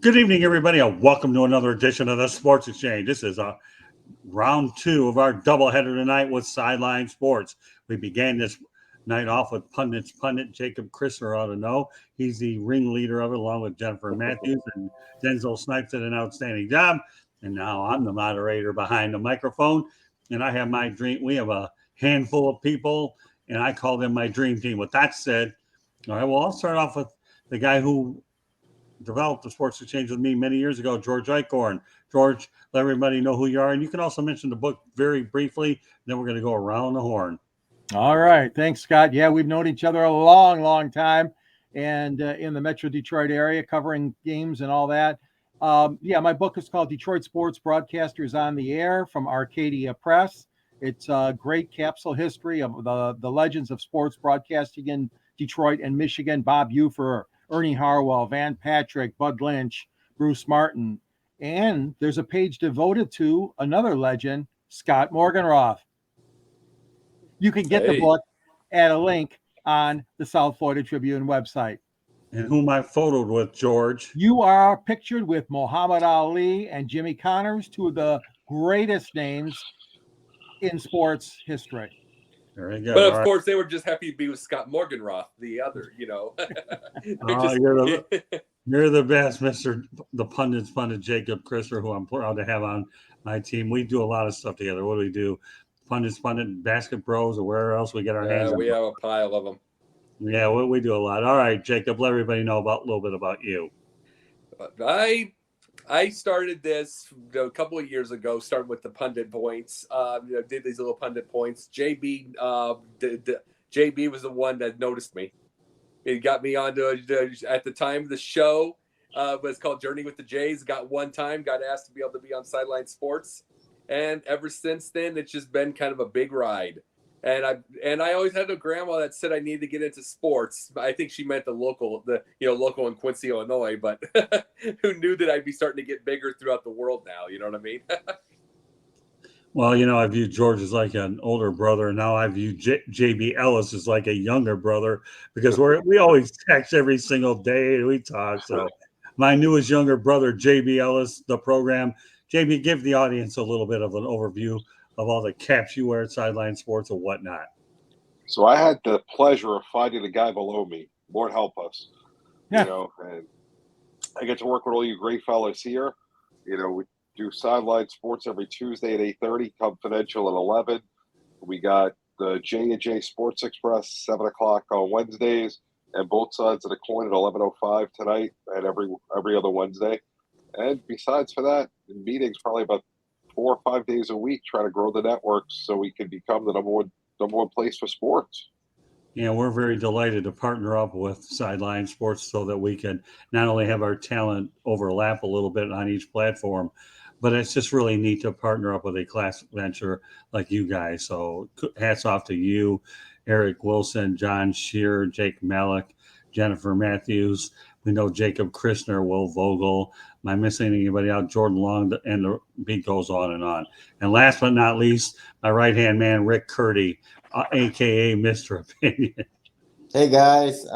Good evening, everybody, and welcome to another edition of the Sports Exchange. This is round two of our doubleheader tonight with Sideline Sports. We began this night off with pundit Jacob Christner ought to know. He's the ringleader of it, along with Jennifer Matthews, and Denzel Snipes did an outstanding job. And now I'm the moderator behind the microphone, and I have my dream. We have a handful of people, and I call them my dream team. With that said, all right, well, I'll start off with the guy who developed the Sports Exchange with me many years ago, George Eichhorn. George, let everybody know who you are. And you can also mention the book very briefly. Then we're going to go around the horn. All right. Thanks, Scott. Yeah, we've known each other a long time. And in the Metro Detroit area, covering games and all that. My book is called Detroit Sports Broadcasters on the Air from Arcadia Press. It's a great capsule history of the legends of sports broadcasting in Detroit and Michigan. Bob Ufer, Ernie Harwell, Van Patrick, Bud Lynch, Bruce Martin. And there's a page devoted to another legend, Scott Morganroth. You can get the book at a link on the South Florida Tribune website. And whom I photoed with, George. You are pictured with Muhammad Ali and Jimmy Connors, two of the greatest names in sports history. Very good. But of course, they were just happy to be with Scott Morganroth, the other, You're the best, the pundit Jacob Christner, who I'm proud to have on my team. We do a lot of stuff together. What do we do? Pundit, Basket Bros, or where else we get our hands on. We have a pile of them. Yeah, we do a lot. All right, Jacob, let everybody know a little bit about you. I started this a couple of years ago, started with the pundit points. Did these little pundit points. JB was the one that noticed me. It got me onto at the time the show was called Journey with the Jays. Got asked to be able to be on Sideline Sports, and ever since then it's just been kind of a big ride. And I always had a grandma that said I needed to get into sports. I think she meant the local in Quincy, Illinois, but who knew that I'd be starting to get bigger throughout the world now, you know what I mean? Well, I view George as like an older brother, and now I view JB Ellis as like a younger brother, because we always text every single day and we talk. So my newest younger brother, JB Ellis, the program. JB, give the audience a little bit of an overview of all the caps you wear at Sideline Sports and whatnot. So I had the pleasure of finding the guy below me. Lord help us. Yeah. And I get to work with all you great fellas here. We do Sideline Sports every Tuesday at 8:30, Confidential at 11. We got the J&J Sports Express, 7 o'clock on Wednesdays, and both sides of the coin at 11:05 tonight and every other Wednesday. And besides for that, meetings probably about 4 or 5 days a week, trying to grow the network so we can become the number one place for sports. Yeah, we're very delighted to partner up with Sideline Sports so that we can not only have our talent overlap a little bit on each platform, but it's just really neat to partner up with a class venture like you guys. So hats off to you, Eric Wilson, John Shear, Jake Malik, Jennifer Matthews. We know Jacob Christner, Will Vogel. Am I missing anybody out? Jordan Long, and the beat goes on and on. And last but not least, my right-hand man, Rick Curdy, a.k.a. Mr. Opinion. Hey, guys.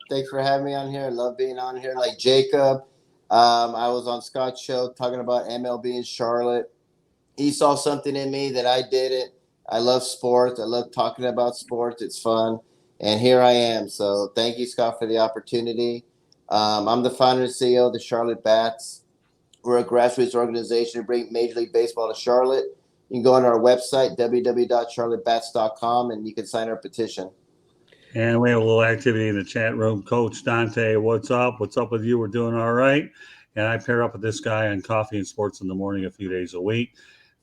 Thanks for having me on here. I love being on here. Like Jacob, I was on Scott's show talking about MLB in Charlotte. He saw something in me that I didn't. I love sports. I love talking about sports. It's fun. And here I am. So thank you, Scott, for the opportunity. I'm the founder and CEO of the Charlotte Bats. We're a grassroots organization to bring Major League Baseball to Charlotte. You can go on our website, www.charlottebats.com, and you can sign our petition. And we have a little activity in the chat room. Coach Dante, what's up? What's up with you? We're doing all right. And I pair up with this guy on Coffee and Sports in the morning a few days a week.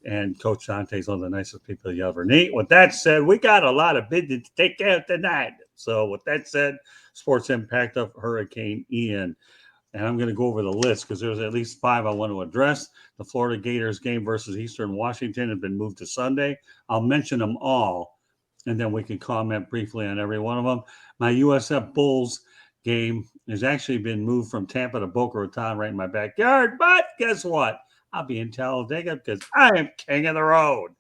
And Coach Dante's one of the nicest people you ever meet. With that said, we got a lot of business to take care of tonight. So with that said, sports impact of Hurricane Ian. And I'm going to go over the list because there's at least 5 I want to address. The Florida Gators game versus Eastern Washington has been moved to Sunday. I'll mention them all, and then we can comment briefly on every one of them. My USF Bulls game has actually been moved from Tampa to Boca Raton right in my backyard. But guess what? I'll be in Talladega because I am king of the road.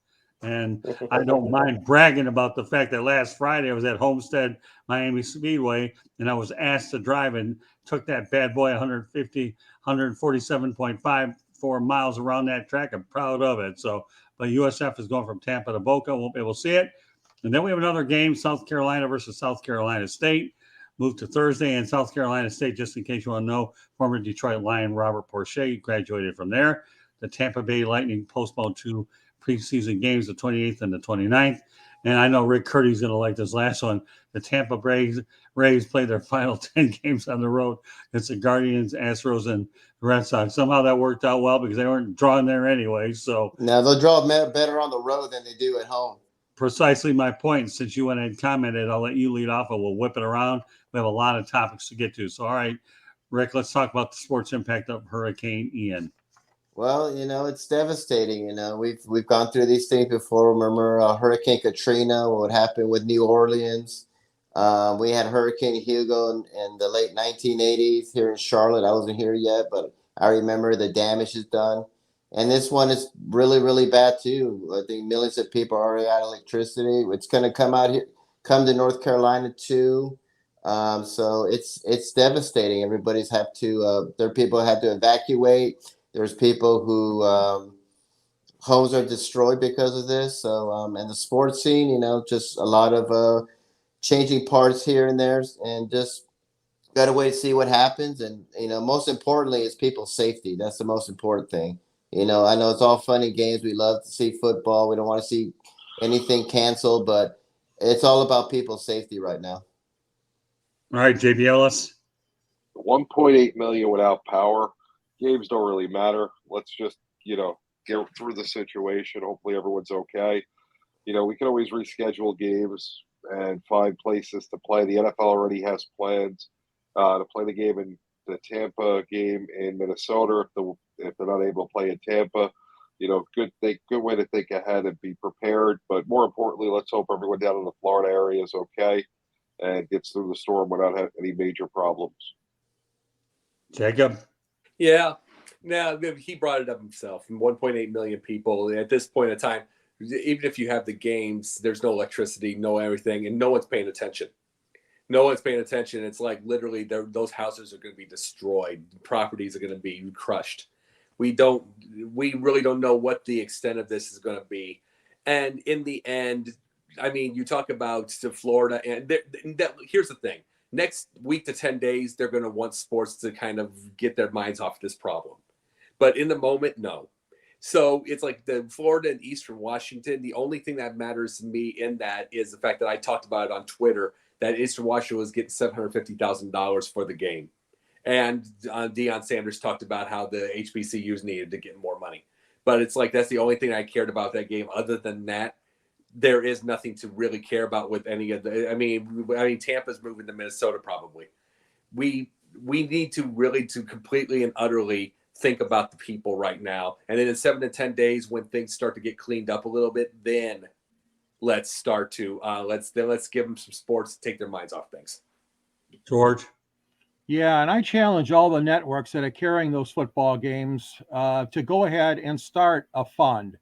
And I don't mind bragging about the fact that last Friday I was at Homestead Miami Speedway, and I was asked to drive and took that bad boy 147.54 miles around that track. I'm proud of it. So, but USF is going from Tampa to Boca. Won't be able to see it. And then we have another game, South Carolina versus South Carolina State. Moved to Thursday, and South Carolina State, just in case you want to know, former Detroit Lion Robert Porcher graduated from there. The Tampa Bay Lightning postponed 2 preseason games, the 28th and the 29th. And I know Rick Curdy's going to like this last one. The Tampa Bay Rays played their final 10 games on the road. It's the Guardians, Astros, and the Red Sox. Somehow that worked out well because they weren't drawing there anyway. So now they'll draw better on the road than they do at home. Precisely my point. Since you went and commented, I'll let you lead off and we'll whip it around. We have a lot of topics to get to. So, all right, Rick, let's talk about the sports impact of Hurricane Ian. Well, it's devastating. We've gone through these things before. Remember Hurricane Katrina, what happened with New Orleans. We had Hurricane Hugo in the late 1980s here in Charlotte. I wasn't here yet, but I remember the damage is done. And this one is really, really bad too. I think millions of people are already out of electricity. It's going to come to North Carolina too. So it's devastating. Everybody's there are people who have to evacuate. There's people who homes are destroyed because of this. So and the sports scene, just a lot of changing parts here and there, and just got to wait to see what happens. And most importantly is people's safety. That's the most important thing. I know it's all fun and games. We love to see football. We don't want to see anything canceled, but it's all about people's safety right now. All right, JB Ellis. 1.8 million without power. Games don't really matter. Let's just, get through the situation. Hopefully everyone's okay. We can always reschedule games and find places to play. The NFL already has plans to play the Tampa game in Minnesota if they're not able to play in Tampa. Good way to think ahead and be prepared. But more importantly, let's hope everyone down in the Florida area is okay and gets through the storm without having any major problems. Jacob. Yeah. Now, he brought it up himself. 1.8 million people at this point in time. Even if you have the games, there's no electricity, no everything, and no one's paying attention. No one's paying attention. It's like literally those houses are going to be destroyed. Properties are going to be crushed. We really don't know what the extent of this is going to be. And in the end, I mean, you talk about Florida, and here's the thing. Next week to 10 days, they're going to want sports to kind of get their minds off this problem. But in the moment, no. So it's like the Florida and Eastern Washington. The only thing that matters to me in that is the fact that I talked about it on Twitter, that Eastern Washington was getting $750,000 for the game. And Deion Sanders talked about how the HBCUs needed to get more money. But it's like that's the only thing I cared about that game. Other than that, there is nothing to really care about with any of the. I mean, Tampa's moving to Minnesota probably. We need to really completely and utterly think about the people right now. And then in 7 to 10 days, when things start to get cleaned up a little bit, then let's start to let's give them some sports to take their minds off things. George. Yeah, and I challenge all the networks that are carrying those football games to go ahead and start a fund.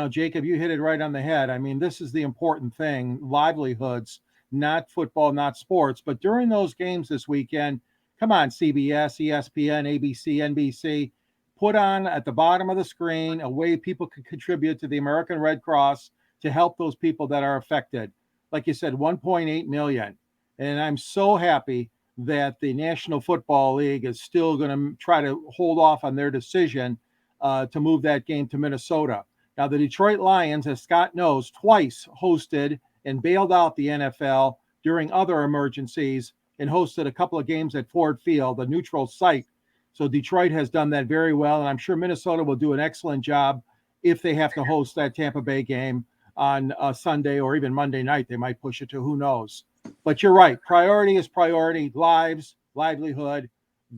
Jacob, you hit it right on the head. I mean, this is the important thing, livelihoods, not football, not sports. But during those games this weekend, come on, CBS, ESPN, ABC, NBC, put on at the bottom of the screen a way people can contribute to the American Red Cross to help those people that are affected. Like you said, 1.8 million. And I'm so happy that the National Football League is still going to try to hold off on their decision to move that game to Minnesota. Now, the Detroit Lions, as Scott knows, twice hosted and bailed out the NFL during other emergencies and hosted a couple of games at Ford Field, a neutral site. So Detroit has done that very well, and I'm sure Minnesota will do an excellent job if they have to host that Tampa Bay game on Sunday or even Monday night. They might push it to who knows. But you're right. Priority is priority. Lives, livelihood,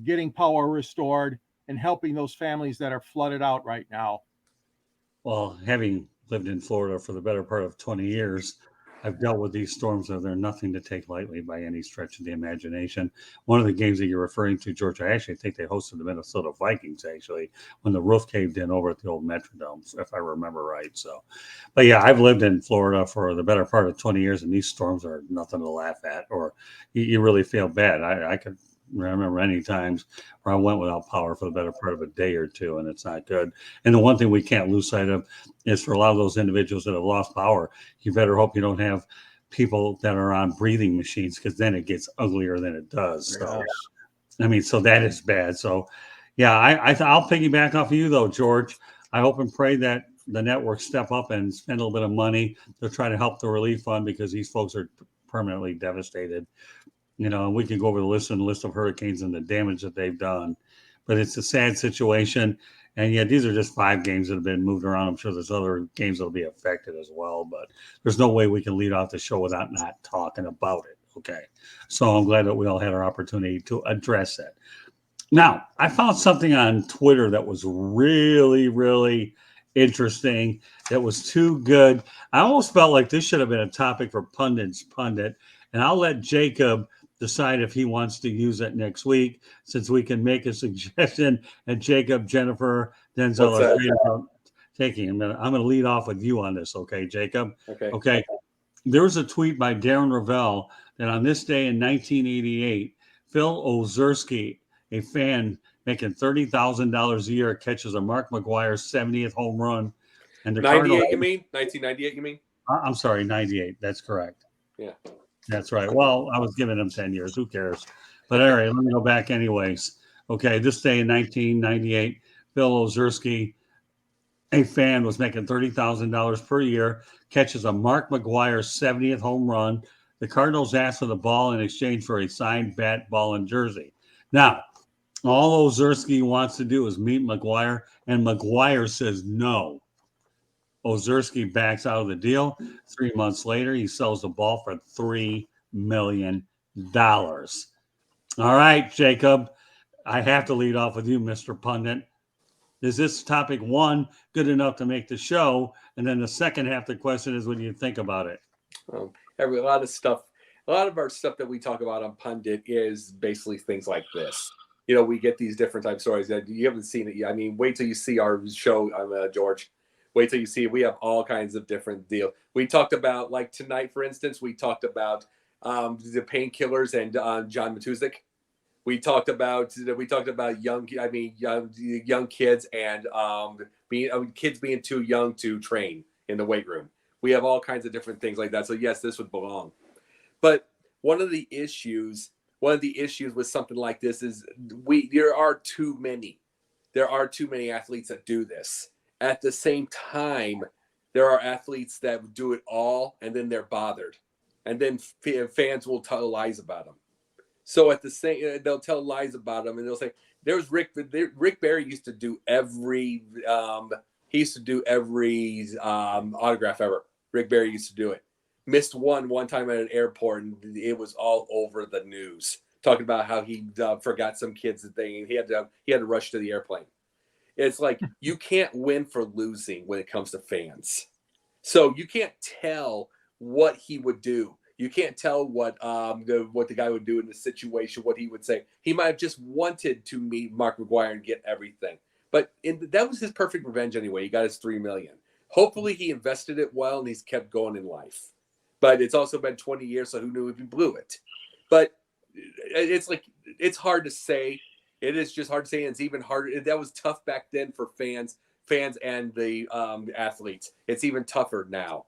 getting power restored, and helping those families that are flooded out right now. Well, having lived in Florida for the better part of 20 years, I've dealt with these storms, and they're nothing to take lightly by any stretch of the imagination. One of the games that you're referring to, George, I actually think they hosted the Minnesota Vikings, actually, when the roof caved in over at the old Metrodome, if I remember right. So, but yeah, I've lived in Florida for the better part of 20 years, and these storms are nothing to laugh at, or you really feel bad. I could remember any times where I went without power for the better part of a day or two, and it's not good. And the one thing we can't lose sight of is for a lot of those individuals that have lost power, you better hope you don't have people that are on breathing machines, because then it gets uglier than it does. So, I mean, so that is bad. So, yeah, I'll piggyback off of you though, George. I hope and pray that the networks step up and spend a little bit of money to try to help the relief fund, because these folks are permanently devastated. You know, we can go over the list of hurricanes and the damage that they've done, but it's a sad situation. And yet these are just 5 games that have been moved around. I'm sure there's other games that'll be affected as well, but there's no way we can lead off the show without not talking about it. Okay. So I'm glad that we all had our opportunity to address it. Now, I found something on Twitter that was really, really interesting. That was too good. I almost felt like this should have been a topic for Pundit's Pundit, and I'll let Jacob decide if he wants to use it next week, since we can make a suggestion. And Jacob, Jennifer, Denzel are taking him. I'm going to lead off with you on this, okay, Jacob? Okay. There was a tweet by Darren Ravel that on this day in 1988, Phil Ozerski, a fan making $30,000 a year, catches a Mark McGwire 70th home run. And the 98, you mean? 1998, you mean? I'm sorry, 98. That's correct. Yeah. That's right. Well, I was giving him 10 years. Who cares? But all right, let me go back anyways. Okay, this day in 1998, Phil Ozerski, a fan, was making $30,000 per year, catches a Mark McGwire 70th home run. The Cardinals asked for the ball in exchange for a signed bat, ball, and jersey. Now, all Ozerski wants to do is meet McGwire, and McGwire says no. Ozerski backs out of the deal. 3 months later, he sells the ball for $3 million. All right, Jacob, I have to lead off with you, Mr. Pundit. Is this topic one good enough to make the show? And then the second half of the question is, what do you think about it? A lot of our stuff that we talk about on Pundit is basically things like this. You know, we get these different type stories that you haven't seen it yet. I mean, wait till you see our show, George. Wait till you see it. We have all kinds of different deals. We talked about, like tonight, for instance, we talked about the painkillers and John Matuszek. We talked about young kids and kids being too young to train in the weight room. We have all kinds of different things like that. So yes, this would belong. But one of the issues with something like this is there are too many athletes that do this. At the same time, there are athletes that do it all, and then they're bothered, and then fans will tell lies about them. So they'll tell lies about them, and they'll say, "There's Rick Barry used to do every autograph ever. Rick Barry used to do it. Missed one time at an airport, and it was all over the news, talking about how he forgot some kids thing. He had to rush to the airplane." It's like, you can't win for losing when it comes to fans. So you can't tell what he would do. You can't tell what the guy would do in the situation, what he would say. He might have just wanted to meet Mark McGwire and get everything. But that was his perfect revenge anyway. He got his $3 million. Hopefully he invested it well and he's kept going in life. But it's also been 20 years, so who knew if he blew it? But it's hard to say. It is just hard to say, and it's even harder. That was tough back then for fans and the athletes. It's even tougher now.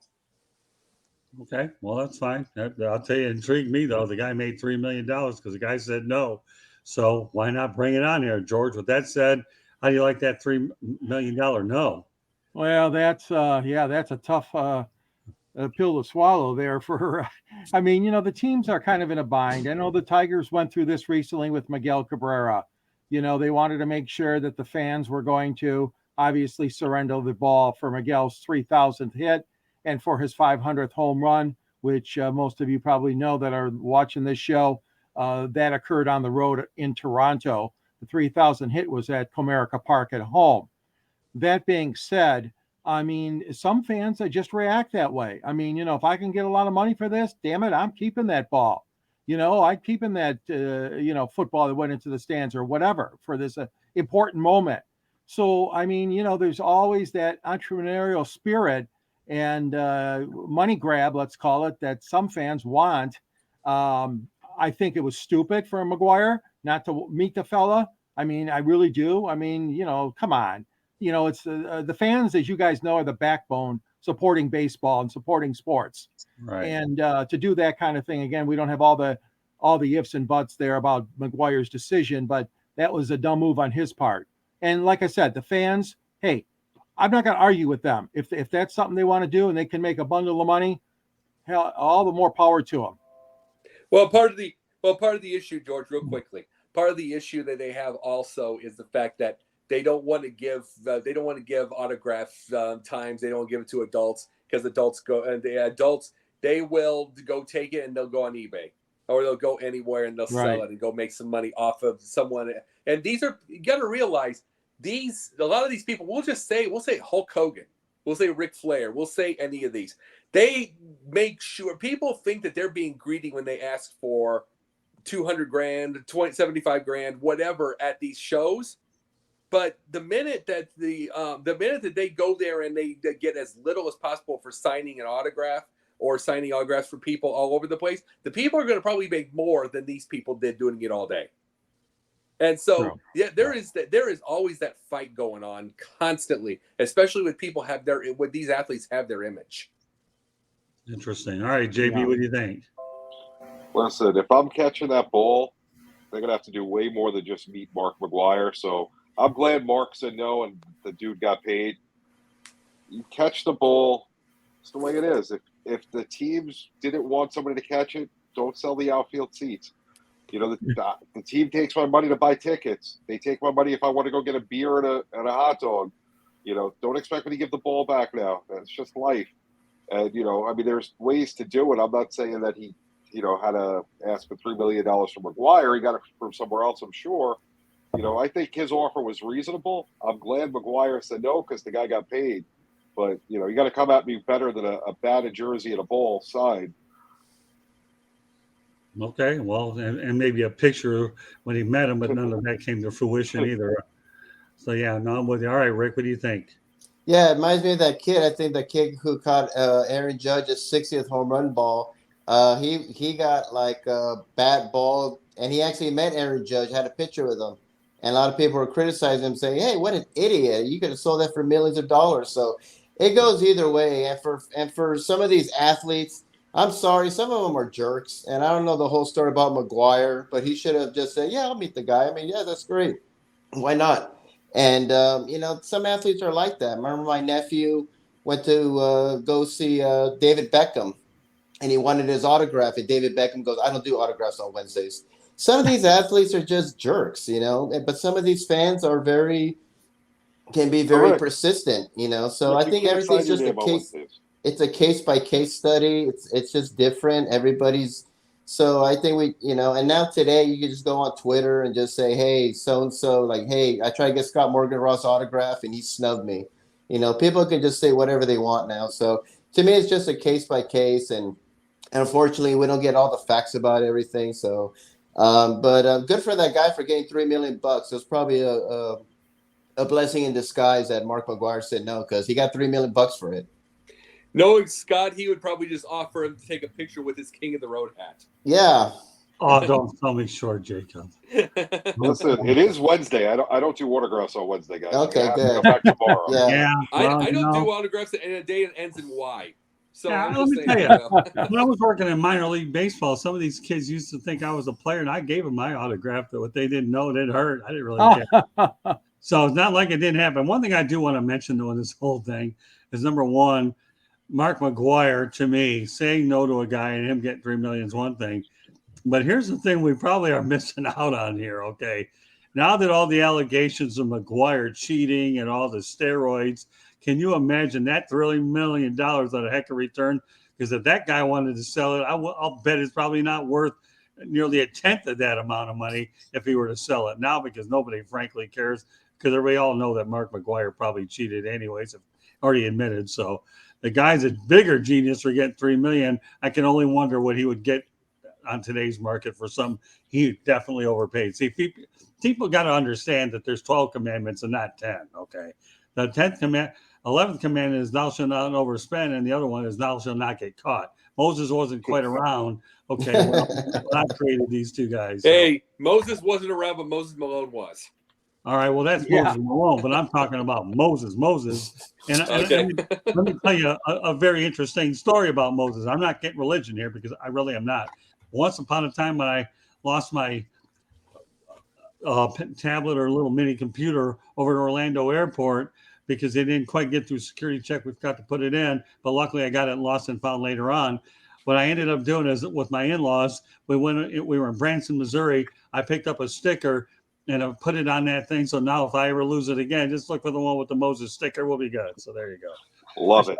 Okay, well, that's fine. I'll tell you, it intrigued me, though. The guy made $3 million because the guy said no. So why not bring it on here, George? With that said, how do you like that $3 million no? Well, that's a tough pill to swallow there for, I mean, the teams are kind of in a bind. I know the Tigers went through this recently with Miguel Cabrera. They wanted to make sure that the fans were going to obviously surrender the ball for Miguel's 3,000th hit and for his 500th home run, which most of you probably know that are watching this show. That occurred on the road in Toronto. The 3,000 hit was at Comerica Park at home. That being said, I mean, some fans that just react that way. I mean, if I can get a lot of money for this, damn it, I'm keeping that ball. I'm keeping that, football that went into the stands or whatever for this important moment. So, I mean, there's always that entrepreneurial spirit and money grab, let's call it, that some fans want. I think it was stupid for McGwire not to meet the fella. I mean, I really do. I mean, come on. It's the fans, as you guys know, are the backbone supporting baseball and supporting sports. Right. And to do that kind of thing, again, we don't have all the ifs and buts there about McGwire's decision, but that was a dumb move on his part. And like I said, the fans, hey, I'm not going to argue with them. If that's something they want to do and they can make a bundle of money, hell, all the more power to them. Well, part of the issue, George, real quickly, part of the issue that they have also is the fact that they don't want to give autograph times. They don't give it to adults because adults they will go take it and they'll go on eBay or they'll go anywhere and they'll sell it and go make some money off of someone. And you got to realize a lot of these people, we'll say Hulk Hogan, we'll say Ric Flair, we'll say any of these. They make sure people think that they're being greedy when they ask for $200,000, $75,000, whatever at these shows. But the minute that they go there and they get as little as possible for signing an autograph or signing autographs for people all over the place, the people are going to probably make more than these people did doing it all day. And so, there is always that fight going on constantly, especially with when these athletes have their image. Interesting. All right, JB, what do you think? Listen, if I'm catching that ball, they're going to have to do way more than just meet Mark McGwire. So I'm glad Mark said no and the dude got paid. You catch the ball. It's the way it is. If the teams didn't want somebody to catch it, don't sell the outfield seats. The team takes my money to buy tickets. They take my money if I want to go get a beer and a hot dog. Don't expect me to give the ball back now. That's just life. And, there's ways to do it. I'm not saying that he, had to ask for $3 million from McGwire. He got it from somewhere else, I'm sure. I think his offer was reasonable. I'm glad McGwire said no because the guy got paid. But, you got to come at me better than a batted jersey and a ball signed. Okay, well, and maybe a picture when he met him, but none of that came to fruition either. So, yeah, no, I'm with you. All right, Rick, what do you think? Yeah, it reminds me of that kid. I think the kid who caught Aaron Judge's 60th home run ball. He got like a bat ball, and he actually met Aaron Judge, had a picture with him. And a lot of people were criticizing him, saying, hey, what an idiot. You could have sold that for millions of dollars. So it goes either way. And for some of these athletes, I'm sorry, some of them are jerks. And I don't know the whole story about McGwire, but he should have just said, yeah, I'll meet the guy. I mean, yeah, that's great. Why not? And, some athletes are like that. I remember my nephew went to go see David Beckham, and he wanted his autograph. And David Beckham goes, I don't do autographs on Wednesdays. Some of these athletes are just jerks, but some of these fans can be very persistent, So I think everything's just a case. It's a case-by-case study. It's just different. Everybody's. So I think and now today you can just go on Twitter and just say, hey, so-and-so, like, hey, I tried to get Scott Morgan Ross autograph and he snubbed me. People can just say whatever they want now. So to me, it's just a case-by-case. And unfortunately, we don't get all the facts about everything. So, but good for that guy for getting $3 million. It was probably a blessing in disguise that Mark McGwire said no, because he got $3 million for it. Knowing Scott, he would probably just offer him to take a picture with his King of the Road hat. Yeah. Oh, don't tell me short, Jacob. Listen, it is Wednesday. I don't do autographs on Wednesday, guys. Okay, good. Come back tomorrow. Yeah. I don't do autographs in a day that ends in Y. So yeah, let me tell you, when I was working in minor league baseball, some of these kids used to think I was a player, and I gave them my autograph. But what they didn't know, it didn't hurt. I didn't really care. So it's not like it didn't happen. One thing I do want to mention, though, in this whole thing is, number one, Mark McGwire, to me, saying no to a guy and him getting $3 million is one thing. But here's the thing we probably are missing out on here, okay? Now that all the allegations of McGwire cheating and all the steroids, can you imagine that $3 million on a heck of a return? Because if that guy wanted to sell it, I'll bet it's probably not worth nearly a tenth of that amount of money if he were to sell it now, because nobody frankly cares, because we all know that Mark McGwire probably cheated anyways, already admitted. So the guy's a bigger genius for getting $3 million. I can only wonder what he would get on today's market for some. He definitely overpaid. See, people got to understand that there's 12 commandments and not 10. Okay, the 11th commandment is thou shalt not overspend, and the other one is thou shalt not get caught. Moses wasn't quite around. Okay, when I created these two guys. So. Hey, Moses wasn't around, but Moses Malone was. All right, well, that's Moses Malone, but I'm talking about Moses. And Okay. let me tell you a very interesting story about Moses. I'm not getting religion here because I really am not. Once upon a time when I lost my tablet or little mini computer over at Orlando Airport because they didn't quite get through security check, we forgot to put it in, but luckily I got it lost and found later on. What I ended up doing is with my in-laws, we were in Branson, Missouri. I picked up a sticker and I put it on that thing. So now if I ever lose it again, just look for the one with the Moses sticker. We'll be good. So there you go. Love it.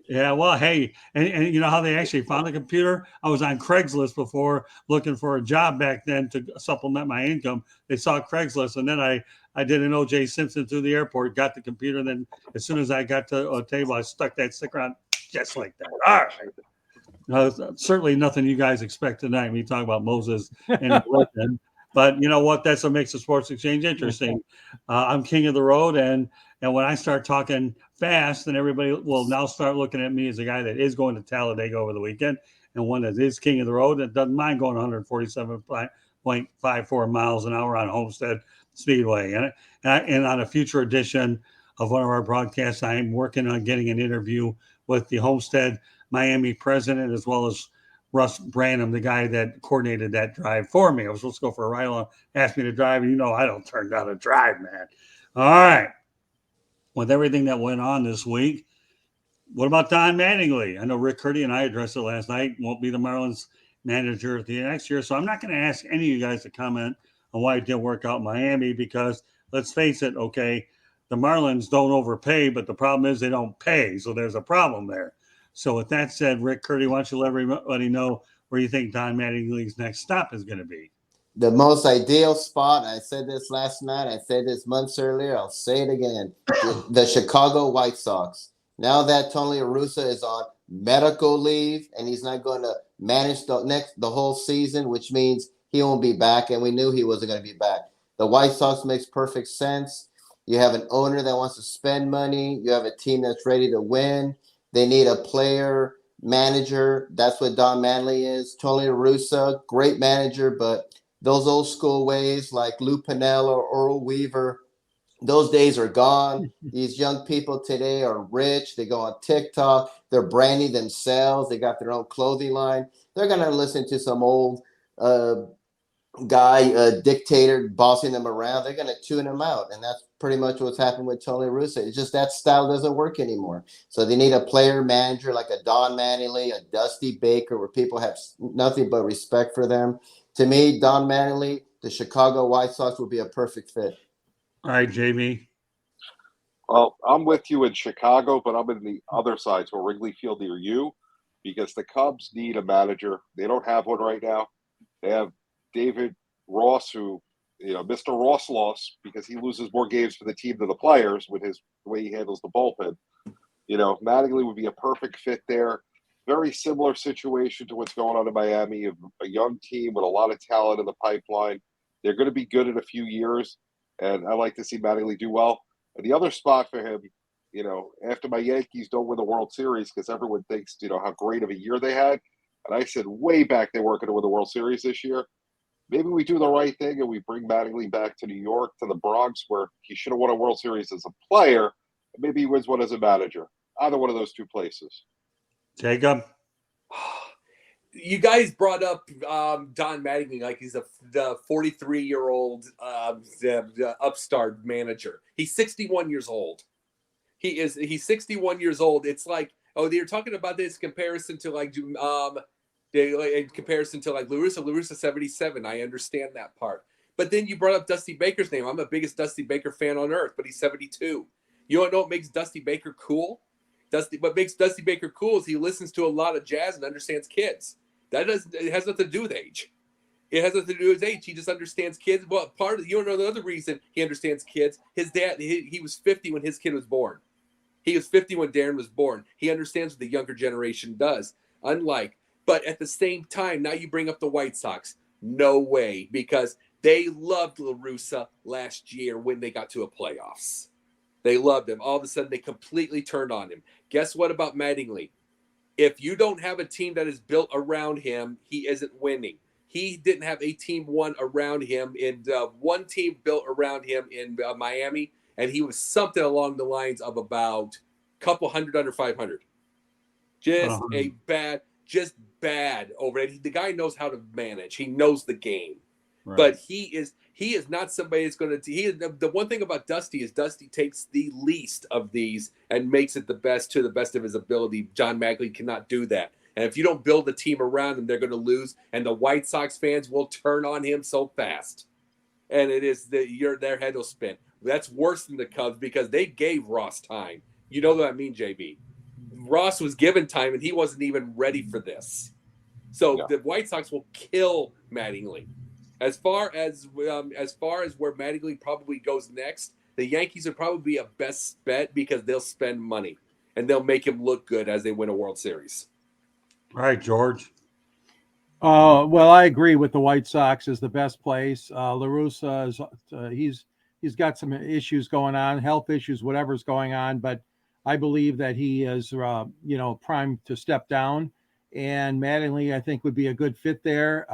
Yeah, well, hey, and you know how they actually found the computer? I was on Craigslist before looking for a job back then to supplement my income. They saw Craigslist, and then I did an O.J. Simpson through the airport, got the computer, and then as soon as I got to a table, I stuck that sticker on just like that. All right. Certainly nothing you guys expect tonight when you talk about Moses and religion. But you know what? That's what makes the Sports Exchange interesting. I'm king of the road, and when I start talking fast, then everybody will now start looking at me as a guy that is going to Talladega over the weekend, and one that is king of the road that doesn't mind going 147.54 miles an hour on Homestead Speedway. And on a future edition of one of our broadcasts, I am working on getting an interview with the Homestead Miami president as well as Russ Branham, the guy that coordinated that drive for me. I was supposed to go for a ride along, asked me to drive, and I don't turn down a drive, man. All right. With everything that went on this week, what about Don Mattingly? I know Rick Curdy and I addressed it last night. Won't be the Marlins manager at the next year. So I'm not going to ask any of you guys to comment on why it didn't work out in Miami because let's face it, okay, the Marlins don't overpay, but the problem is they don't pay. So there's a problem there. So with that said, Rick Curdy, why don't you let everybody know where you think Don Mattingly's next stop is going to be? The most ideal spot, I said this last night, I said this months earlier, I'll say it again, the Chicago White Sox. Now that Tony La Russa is on medical leave and he's not going to manage the whole season, which means he won't be back, and we knew he wasn't going to be back. The White Sox makes perfect sense. You have an owner that wants to spend money. You have a team that's ready to win. They need a player manager. That's what Don Mattingly is. Tony La Russa, great manager, but those old school ways like Lou Piniella or Earl Weaver, those days are gone. These young people today are rich. They go on TikTok. They're branding themselves. They got their own clothing line. They're going to listen to some old guy, dictator bossing them around. They're going to tune him out. And that's pretty much what's happened with Tony La Russa. It's just that style doesn't work anymore. So they need a player manager like a Don Mattingly, a Dusty Baker, where people have nothing but respect for them. To me, Don Mattingly, the Chicago White Sox would be a perfect fit. All right, JB. Well, I'm with you in Chicago, but I'm in the other side, so Wrigley Field near you, because the Cubs need a manager. They don't have one right now. They have David Ross, who, Mr. Ross lost because he loses more games for the team than the players with the way he handles the bullpen. Mattingly would be a perfect fit there. Very similar situation to what's going on in Miami, a young team with a lot of talent in the pipeline. They're going to be good in a few years, and I like to see Mattingly do well. And the other spot for him, after my Yankees don't win the World Series, because everyone thinks, how great of a year they had. And I said way back they weren't going to win the World Series this year. Maybe we do the right thing and we bring Mattingly back to New York, to the Bronx, where he should have won a World Series as a player, and maybe he wins one as a manager. Either one of those two places. Jacob? You guys brought up Don Mattingly like he's the 43-year-old upstart manager. He's 61 years old. He's 61 years old. It's like, they're talking about this comparison to in comparison to like La Russa 77. I understand that part. But then you brought up Dusty Baker's name. I'm the biggest Dusty Baker fan on earth, but he's 72. You want to know what makes Dusty Baker cool? What makes Dusty Baker cool is he listens to a lot of jazz and understands kids. It has nothing to do with age. It has nothing to do with his age. He just understands kids. Well, you don't know the other reason he understands kids. His dad, he was 50 when his kid was born. He was 50 when Darren was born. He understands what the younger generation does. But at the same time, now you bring up the White Sox. No way, because they loved La Russa last year when they got to a playoffs. They loved him. All of a sudden, they completely turned on him. Guess what about Mattingly? If you don't have a team that is built around him, he isn't winning. He didn't have a team around him, and one team built around him in Miami, and he was something along the lines of about a couple hundred under 500. Just bad over it. The guy knows how to manage. He knows the game. Right. But he is not somebody that's going to. The one thing about Dusty is Dusty takes the least of these and makes it the best to the best of his ability. John Mattingly cannot do that. And if you don't build a team around him, they're going to lose. And the White Sox fans will turn on him so fast. And it is their head will spin. That's worse than the Cubs because they gave Ross time. You know what I mean, JB? Ross was given time, and he wasn't even ready for this. So the White Sox will kill Mattingly. As far as where Mattingly probably goes next, the Yankees would probably be a best bet because they'll spend money and they'll make him look good as they win a World Series. All right, George. Well, I agree with the White Sox is the best place. La Russa is he's got some issues going on, health issues, whatever's going on, but I believe that he is primed to step down, and Mattingly I think would be a good fit there.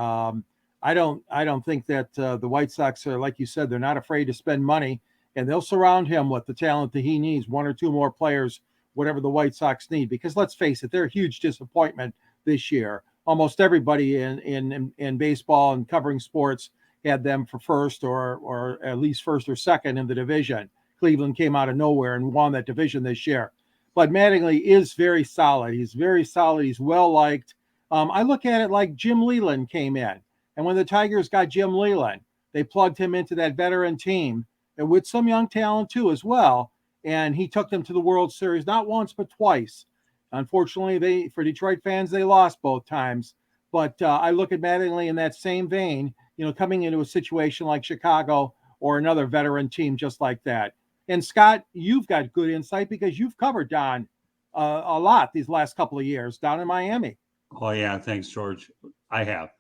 I don't think that the White Sox are, like you said, they're not afraid to spend money, and they'll surround him with the talent that he needs, one or two more players, whatever the White Sox need. Because let's face it, they're a huge disappointment this year. Almost everybody in baseball and covering sports had them for first or at least first or second in the division. Cleveland came out of nowhere and won that division this year. But Mattingly is very solid. He's very solid. He's well liked. I look at it like Jim Leyland came in. And when the Tigers got Jim Leyland, they plugged him into that veteran team and with some young talent too as well. And he took them to the World Series, not once, but twice. Unfortunately, for Detroit fans, they lost both times. But I look at Mattingly in that same vein, coming into a situation like Chicago or another veteran team just like that. And Scott, you've got good insight because you've covered Don a lot these last couple of years down in Miami. Oh, yeah. Thanks, George. I have.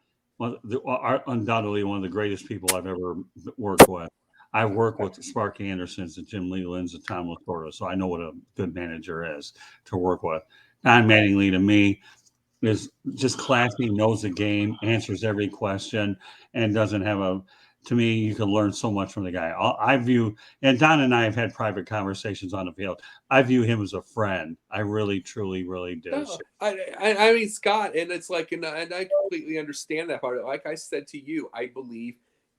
Undoubtedly one of the greatest people I've ever worked with. I've worked with Sparky Andersons and Jim Leyland's and Tom Laporta, so I know what a good manager is to work with. Don Mattingly, to me, is just classy, knows the game, answers every question, and doesn't have to me, you can learn so much from the guy. And Don and I have had private conversations on the field. I view him as a friend. I really, truly, really do. No, I mean, Scott, and it's like, and I completely understand that part. Like I said to you, I believe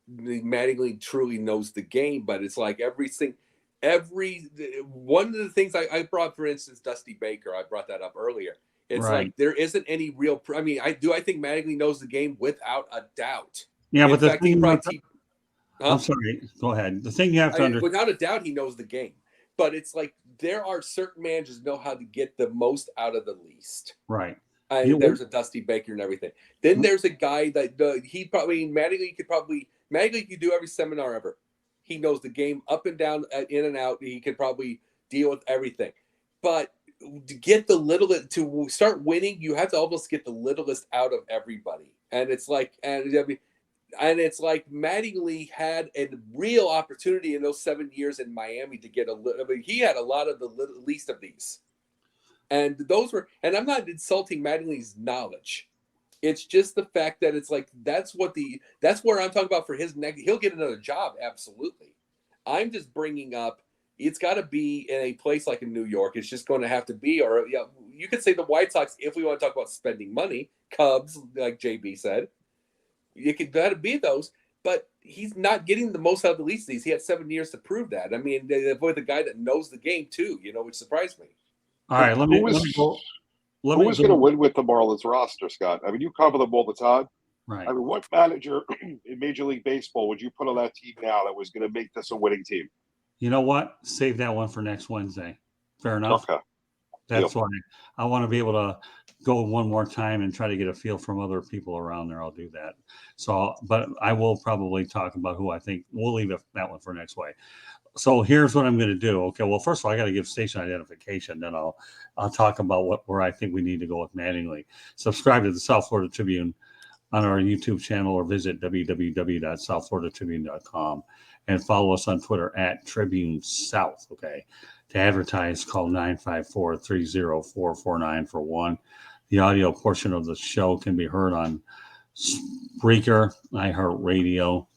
Mattingly truly knows the game, but it's like one of the things I brought, for instance, Dusty Baker. I brought that up earlier. It's right. Like there isn't any real. I mean, I think Mattingly knows the game without a doubt. Yeah, but the thing I'm sorry. Go ahead. The thing you have to understand. Without a doubt, he knows the game. But it's like there are certain managers know how to get the most out of the least. Right. There's a Dusty Baker and everything. Then there's a guy that Mattingly could do every seminar ever. He knows the game up and down, in and out. He could probably deal with everything. But to get to start winning, you have to almost get the littlest out of everybody. And it's like, it's like Mattingly had a real opportunity in those 7 years in Miami to get he had a lot of the least of these. And and I'm not insulting Mattingly's knowledge. It's just the fact that it's like, that's where I'm talking about for his neck. He'll get another job. Absolutely. I'm just bringing up, it's got to be in a place like in New York. It's just going to have to be, or you could say the White Sox, if we want to talk about spending money, Cubs, like JB said, you could got to be those, but he's not getting the most out of the least of these. He had 7 years to prove that. I mean, they avoid the guy that knows the game too, which surprised me. All right, let me go. Who is going to win with the Marlins roster, Scott? I mean, you cover them all the time. Right. I mean, what manager in Major League Baseball would you put on that team now that was going to make this a winning team? You know what? Save that one for next Wednesday. Fair enough. Okay. That's why I want to be able go one more time and try to get a feel from other people around there, I'll do that. So, but I will probably talk about who I think. We'll leave that one for next week. So here's what I'm going to do. Okay, well, first of all, I got to give station identification. Then I'll talk about where I think we need to go with Mattingly. Subscribe to the South Florida Tribune on our YouTube channel or visit www.southfloridatribune.com and follow us on Twitter at Tribune South. Okay, to advertise, call 954-304-44941. The audio portion of the show can be heard on Spreaker, iHeartRadio,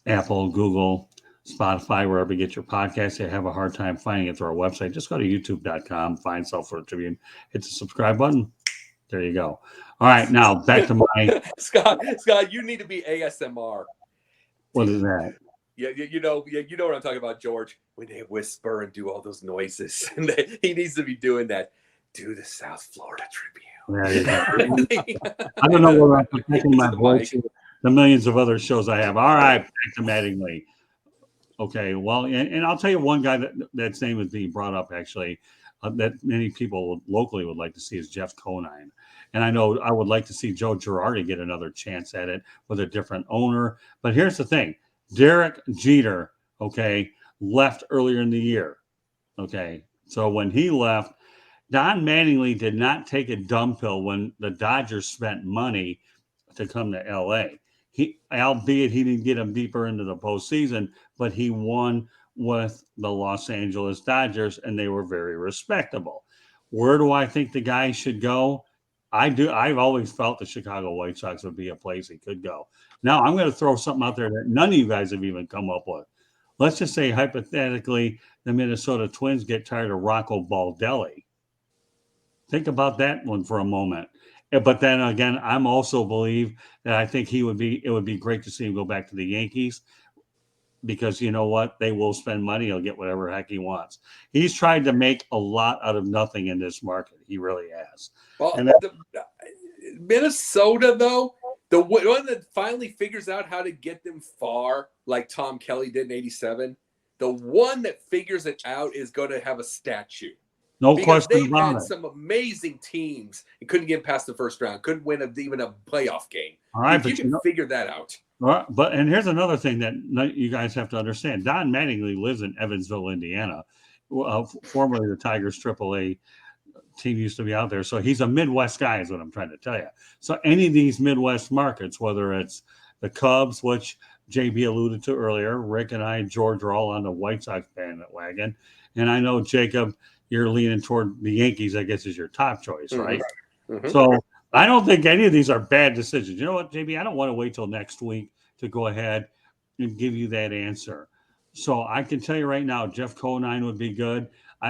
Apple, Google, Spotify, wherever you get your podcasts. You have a hard time finding it through our website, just go to youtube.com, find South Florida Tribune, hit the subscribe button. There you go. All right, now back to my Scott, you need to be ASMR. What is that? Yeah, you know what I'm talking about, George. When they whisper and do all those noises, and he needs to be doing that. Do the South Florida Tribune. I don't know whether I'm protecting my voice, the millions of other shows I have. All right, back to Mattingly. Okay, well, and I'll tell you one guy that's name is being brought up actually that many people locally would like to see is Jeff Conine. And I know I would like to see Joe Girardi get another chance at it with a different owner. But here's the thing. Derek Jeter, okay, left earlier in the year. Okay, so when he left, Don Mattingly did not take a dumb pill when the Dodgers spent money to come to L.A. Albeit he didn't get them deeper into the postseason, but he won with the Los Angeles Dodgers, and they were very respectable. Where do I think the guy should go? I've always felt the Chicago White Sox would be a place he could go. Now, I'm going to throw something out there that none of you guys have even come up with. Let's just say, hypothetically, the Minnesota Twins get tired of Rocco Baldelli. Think about that one for a moment. But then again, I'm also believe that I think it would be great to see him go back to the Yankees because you know what? They will spend money. He'll get whatever heck he wants. He's tried to make a lot out of nothing in this market. He really has. Well, Minnesota, though, the one that finally figures out how to get them far, like Tom Kelly did in '87, the one that figures it out is going to have a statue. No because question they've about had it. some amazing teams and couldn't get past the first round, couldn't win even a playoff game. All right, if you can figure that out. All right, and here's another thing that you guys have to understand. Don Mattingly lives in Evansville, Indiana. Formerly the Tigers AAA team used to be out there. So he's a Midwest guy is what I'm trying to tell you. So any of these Midwest markets, whether it's the Cubs, which JB alluded to earlier, Rick and I, George, are all on the White Sox bandwagon. And I know, Jacob, you're leaning toward the Yankees, I guess, is your top choice, right? Mm-hmm. So I don't think any of these are bad decisions. You know what, JB? I don't want to wait till next week to go ahead and give you that answer. So I can tell you right now, Jeff Conine would be good.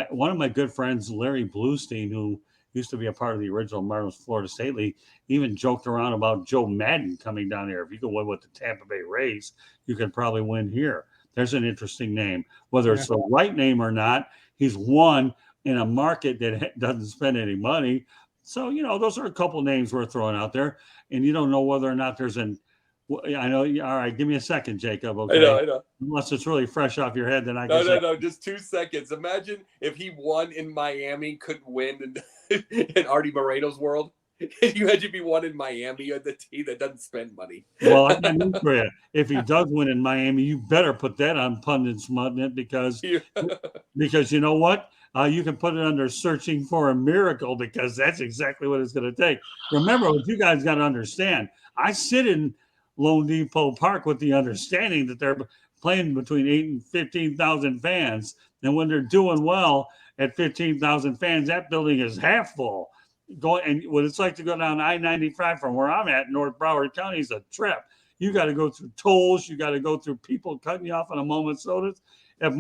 One of my good friends, Larry Bluestein, who used to be a part of the original Marlins Florida State League, even joked around about Joe Madden coming down here. If you can win with the Tampa Bay Rays, you could probably win here. There's an interesting name. Whether it's the right name or not, he's won in a market that doesn't spend any money. So, those are a couple names we're throwing out there. And you don't know whether or not there's I know. All right, give me a second, Jacob. Okay. I know. Unless it's really fresh off your head, then I guess. No, just 2 seconds. Imagine if he won in Miami, couldn't win in Artie Moreno's world. You had to be one in Miami on the team that doesn't spend money. Well, I got news for you. If he does win in Miami, you better put that on Pundit's Mudnet because you know what? You can put it under searching for a miracle because that's exactly what it's going to take. Remember, what you guys got to understand, I sit in Lone Depot Park with the understanding that they're playing between 8 and 15,000 fans. And when they're doing well at 15,000 fans, that building is half full. And what it's like to go down I-95 from where I'm at, North Broward County, is a trip. You got to go through tolls. You got to go through people cutting you off on a moment's notice. If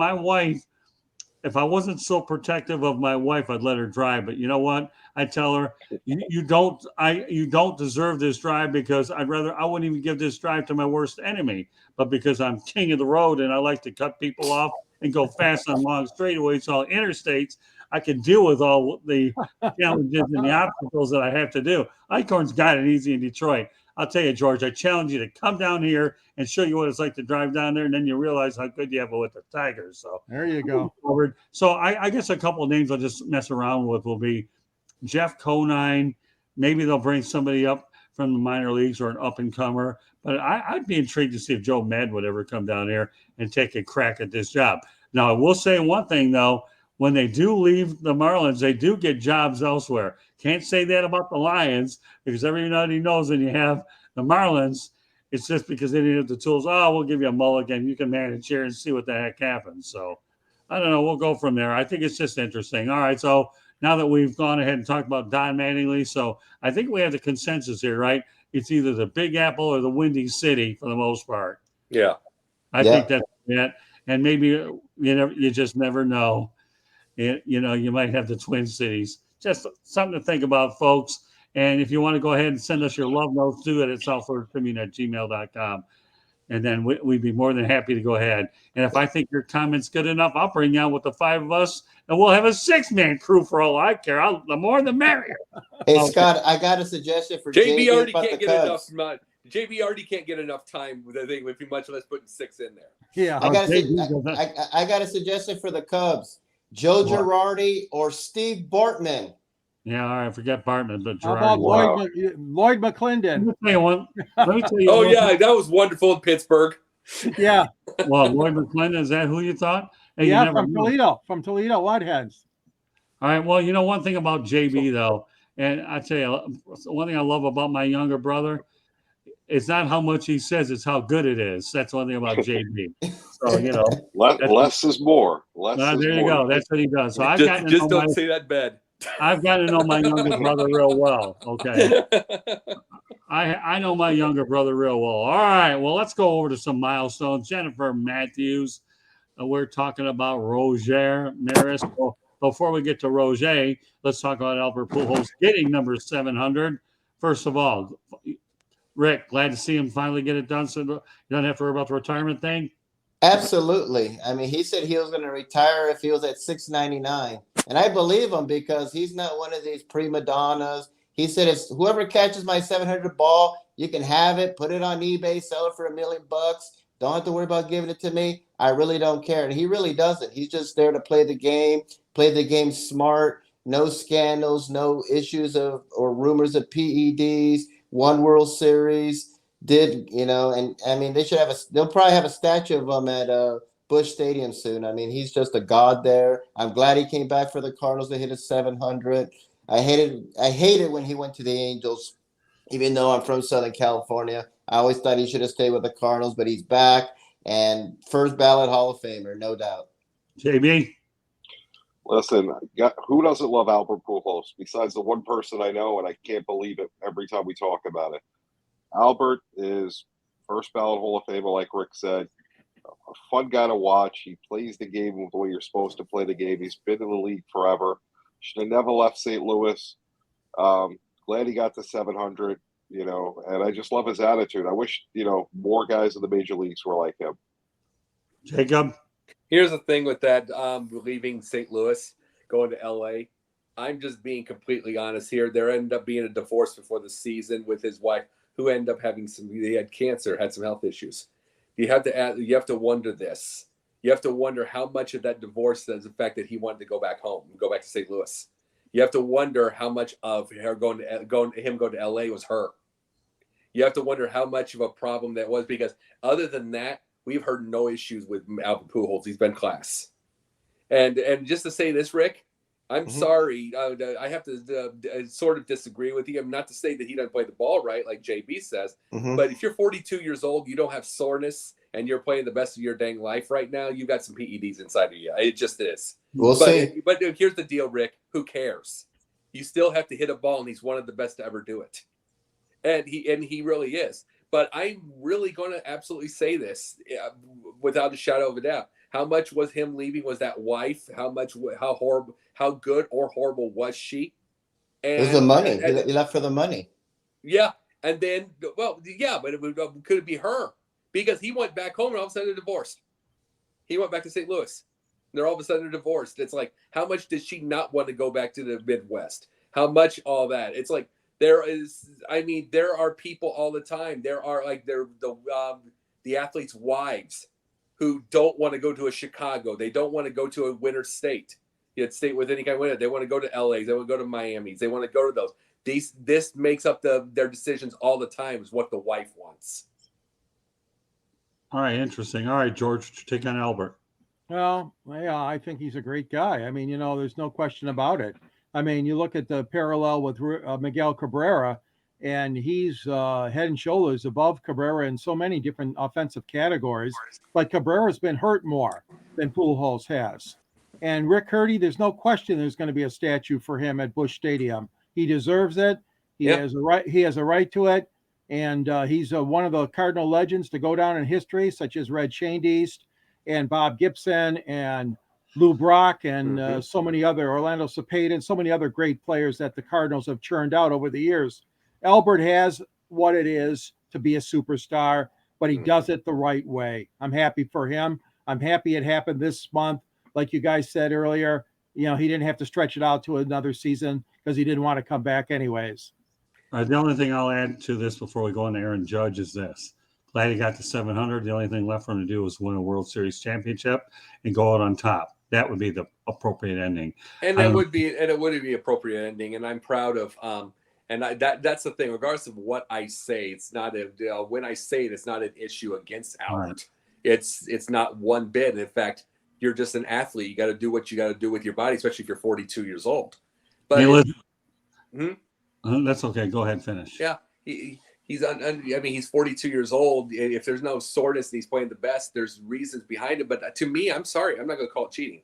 I wasn't so protective of my wife, I'd let her drive. But you know what? I tell her, you don't deserve this drive because I wouldn't even give this drive to my worst enemy. But because I'm king of the road and I like to cut people off and go fast on long straightaways, all interstates, I can deal with all the challenges and the obstacles that I have to do. Eichhorn's got it easy in Detroit. I'll tell you, George, I challenge you to come down here and show you what it's like to drive down there, and then you realize how good you have it with the Tigers. So there you go. So I guess a couple of names I'll just mess around with will be Jeff Conine. Maybe they'll bring somebody up from the minor leagues or an up and comer. But I'd be intrigued to see if Joe Madden would ever come down here and take a crack at this job. Now, I will say one thing, though. When they do leave the Marlins, they do get jobs elsewhere. Can't say that about the Lions because everybody knows when you have the Marlins, it's just because they didn't have the tools. Oh, we'll give you a mulligan. You can manage here and see what the heck happens. So, I don't know. We'll go from there. I think it's just interesting. All right. So, now that we've gone ahead and talked about Don Mattingly, so I think we have the consensus here, right? It's either the Big Apple or the Windy City for the most part. Yeah. I think that's it. And maybe you just never know. You might have the Twin Cities. Just something to think about, folks. And if you want to go ahead and send us your love notes, do it at southfloridatribune@gmail.com. And then we'd be more than happy to go ahead. And if I think your comment's good enough, I'll bring you on with the 5 of us, and we'll have a 6-man crew for all I care. The more the merrier. Hey, Scott, I got a suggestion for JB already about can't the get Cubs. enough. JB already can't get enough time with the thing with much less putting 6 in there. Yeah. I got a suggestion for the Cubs: Joe Girardi or Steve Bartman. Yeah, all right. Forget Bartman, but How Girardi. about Lloyd McClendon? Let me tell you. Oh yeah, that was wonderful in Pittsburgh. Yeah. Well, Lloyd McClendon, is that who you thought? Hey, yeah, you never from know. Toledo. From Toledo, Whiteheads. All right. Well, one thing about JB though, and I tell you, one thing I love about my younger brother, it's not how much he says, it's how good it is. That's one thing about JB. So less is more. There you go. That's what he does. So just don't say that bad. I've gotten to know my younger brother real well. Okay. I know my younger brother real well. All right. Well, let's go over to some milestones. Jennifer Matthews. We're talking about Roger Maris. Well, before we get to Roger, let's talk about Albert Pujols getting number 700. First of all, Rick, glad to see him finally get it done. So you don't have to worry about the retirement thing. Absolutely. I mean, he said he was going to retire if he was at 699. And I believe him because he's not one of these prima donnas. He said, if whoever catches my 700 ball, you can have it, put it on eBay, sell it for $1 million. Don't have to worry about giving it to me. I really don't care. And he really doesn't. He's just there to play the game smart, no scandals, no issues or rumors of PEDs, won World Series. And I mean, they'll probably have a statue of him at Busch Stadium soon. I mean, he's just a god there. I'm glad he came back for the Cardinals to hit his 700. I hated when he went to the Angels, even though I'm from Southern California. I always thought he should have stayed with the Cardinals, but he's back and first ballot Hall of Famer, no doubt. JB? Listen, who doesn't love Albert Pujols besides the one person I know, and I can't believe it every time we talk about it. Albert is first ballot Hall of Famer, like Rick said. A fun guy to watch. He plays the game the way you're supposed to play the game. He's been in the league forever. Should have never left St. Louis. Glad he got to 700, and I just love his attitude. I wish, more guys in the major leagues were like him. Jacob? Here's the thing with that, leaving St. Louis, going to L.A., I'm just being completely honest here. There ended up being a divorce before the season with his wife, who ended up having he had cancer, had some health issues. You have to wonder this. You have to wonder how much of that divorce is the fact that he wanted to go back home, go back to St. Louis. You have to wonder how much of her going to LA was her. You have to wonder how much of a problem that was, because other than that, we've heard no issues with Albert Pujols. He's been class. And just to say this, Rick, I'm sorry. I have to sort of disagree with you. I'm not to say that he doesn't play the ball right, like JB says. But if you're 42 years old, you don't have soreness, and you're playing the best of your dang life right now, you've got some PEDs inside of you. It just is. We'll see. But here's the deal, Rick. Who cares? You still have to hit a ball, and he's one of the best to ever do it. And he really is. But I'm really going to absolutely say this without a shadow of a doubt. How much was him leaving? Was that wife? How horrible, how good or horrible was she? And, it was the money. He left for the money. Yeah. And then, but could it be her? Because he went back home and all of a sudden they're divorced. He went back to St. Louis. And they're all of a sudden divorced. It's like, how much did she not want to go back to the Midwest? How much all that? It's like, there are people all the time. There are the athletes' wives who don't want to go to a Chicago. They don't want to go to a winter state. Yet state with any kind of winner. They want to go to LA. They want to go to Miami. They want to go to those. This makes up their decisions all the time is what the wife wants. All right, interesting. All right, George, take on Albert. Well, yeah, I think he's a great guy. I mean, there's no question about it. I mean, you look at the parallel with Miguel Cabrera, and he's head and shoulders above Cabrera in so many different offensive categories. But Cabrera's been hurt more than Pujols has. And Rick Hurdy, there's no question there's going to be a statue for him at Busch Stadium. He deserves it. He has a right. He has a right to it. And he's one of the Cardinal legends to go down in history, such as Red Schoendienst and Bob Gibson and Lou Brock and so many other, Orlando Cepeda, and so many other great players that the Cardinals have churned out over the years. Albert has what it is to be a superstar, but he does it the right way. I'm happy for him. I'm happy it happened this month. Like you guys said earlier, he didn't have to stretch it out to another season because he didn't want to come back anyways. The only thing I'll add to this before we go on to Aaron Judge is this. Glad he got to 700. The only thing left for him to do was win a World Series championship and go out on top. That would be the appropriate ending. And it would be the appropriate ending. And I'm proud of that's the thing. Regardless of what I say, it's not when I say it, it's not an issue against Albert. Right. It's not one bit. In fact, you're just an athlete. You got to do what you got to do with your body, especially if you're 42 years old. But that's okay. Go ahead, finish. Yeah, he's 42 years old. If there's no soreness and he's playing the best, there's reasons behind it. But to me, I'm sorry, I'm not going to call it cheating,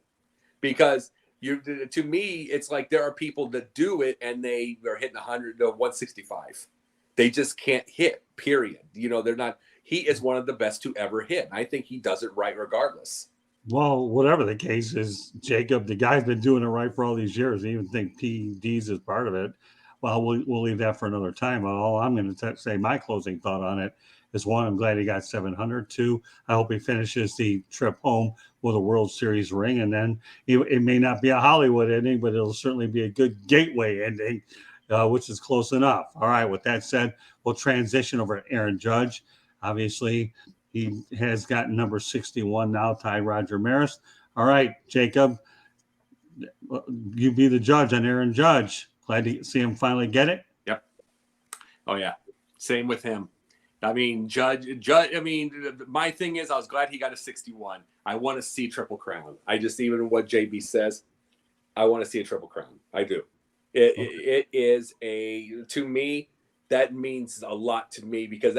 because to me, it's like there are people that do it and they are hitting 165. They just can't hit. Period. They're not. He is one of the best to ever hit. I think he does it right regardless. Well, whatever the case is, Jacob, the guy's been doing it right for all these years. I even think PEDs is part of it. Well, we'll leave that for another time. All I'm going to say, my closing thought on it is, one, I'm glad he got 700. Two, I hope he finishes the trip home with a World Series ring. And then it may not be a Hollywood ending, but it'll certainly be a good gateway ending, which is close enough. All right, with that said, we'll transition over to Aaron Judge. Obviously, he has got number 61 now, tied Roger Maris. All right, Jacob, you be the judge on Aaron Judge. Glad to see him finally get it. Yep. Oh, yeah. Same with him. I mean, Judge. I mean, my thing is, I was glad he got a 61. I want to see Triple Crown. Even what JB says, I want to see a Triple Crown. I do. It is to me, that means a lot to me, because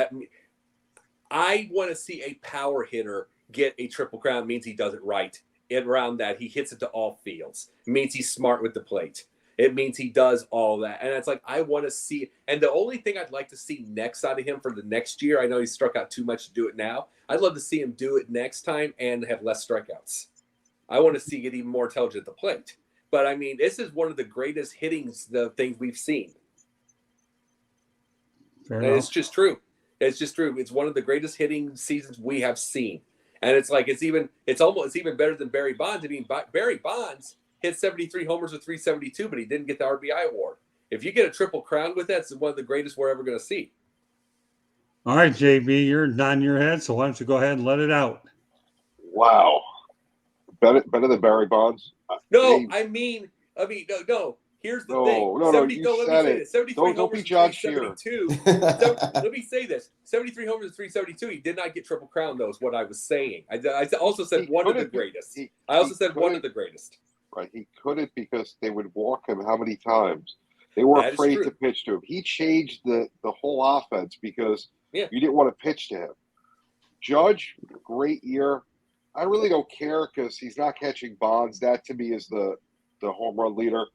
I want to see a power hitter get a Triple Crown. It means he does it right. Around that, he hits it to all fields. It means he's smart with the plate. It means he does all that. And it's like, I want to see. And the only thing I'd like to see next out of him for the next year, I know he's struck out too much to do it now. I'd love to see him do it next time and have less strikeouts. I want to see it even more intelligent at the plate. But, I mean, this is one of the greatest things we've seen. It's just true. It's just true. It's one of the greatest hitting seasons we have seen. And it's like, it's even better than Barry Bonds. I mean, Barry Bonds hit 73 homers with 372, but he didn't get the RBI award. If you get a Triple Crown with that, it's one of the greatest we're ever going to see. All right, JB, you're nodding your head, so why don't you go ahead and let it out? Wow. Better than Barry Bonds? No. Here's the thing. Let me say this. 73 homers be John Shearer. Let me say this. 73 homers and 372. He did not get Triple Crown, though, is what I was saying. I also said one of the greatest. One of the greatest. Right. He couldn't, because they would walk him how many times? They were afraid to pitch to him. He changed the whole offense because you didn't want to pitch to him. Judge, great year. I really don't care because he's not catching Bonds. That, to me, is the home run leader.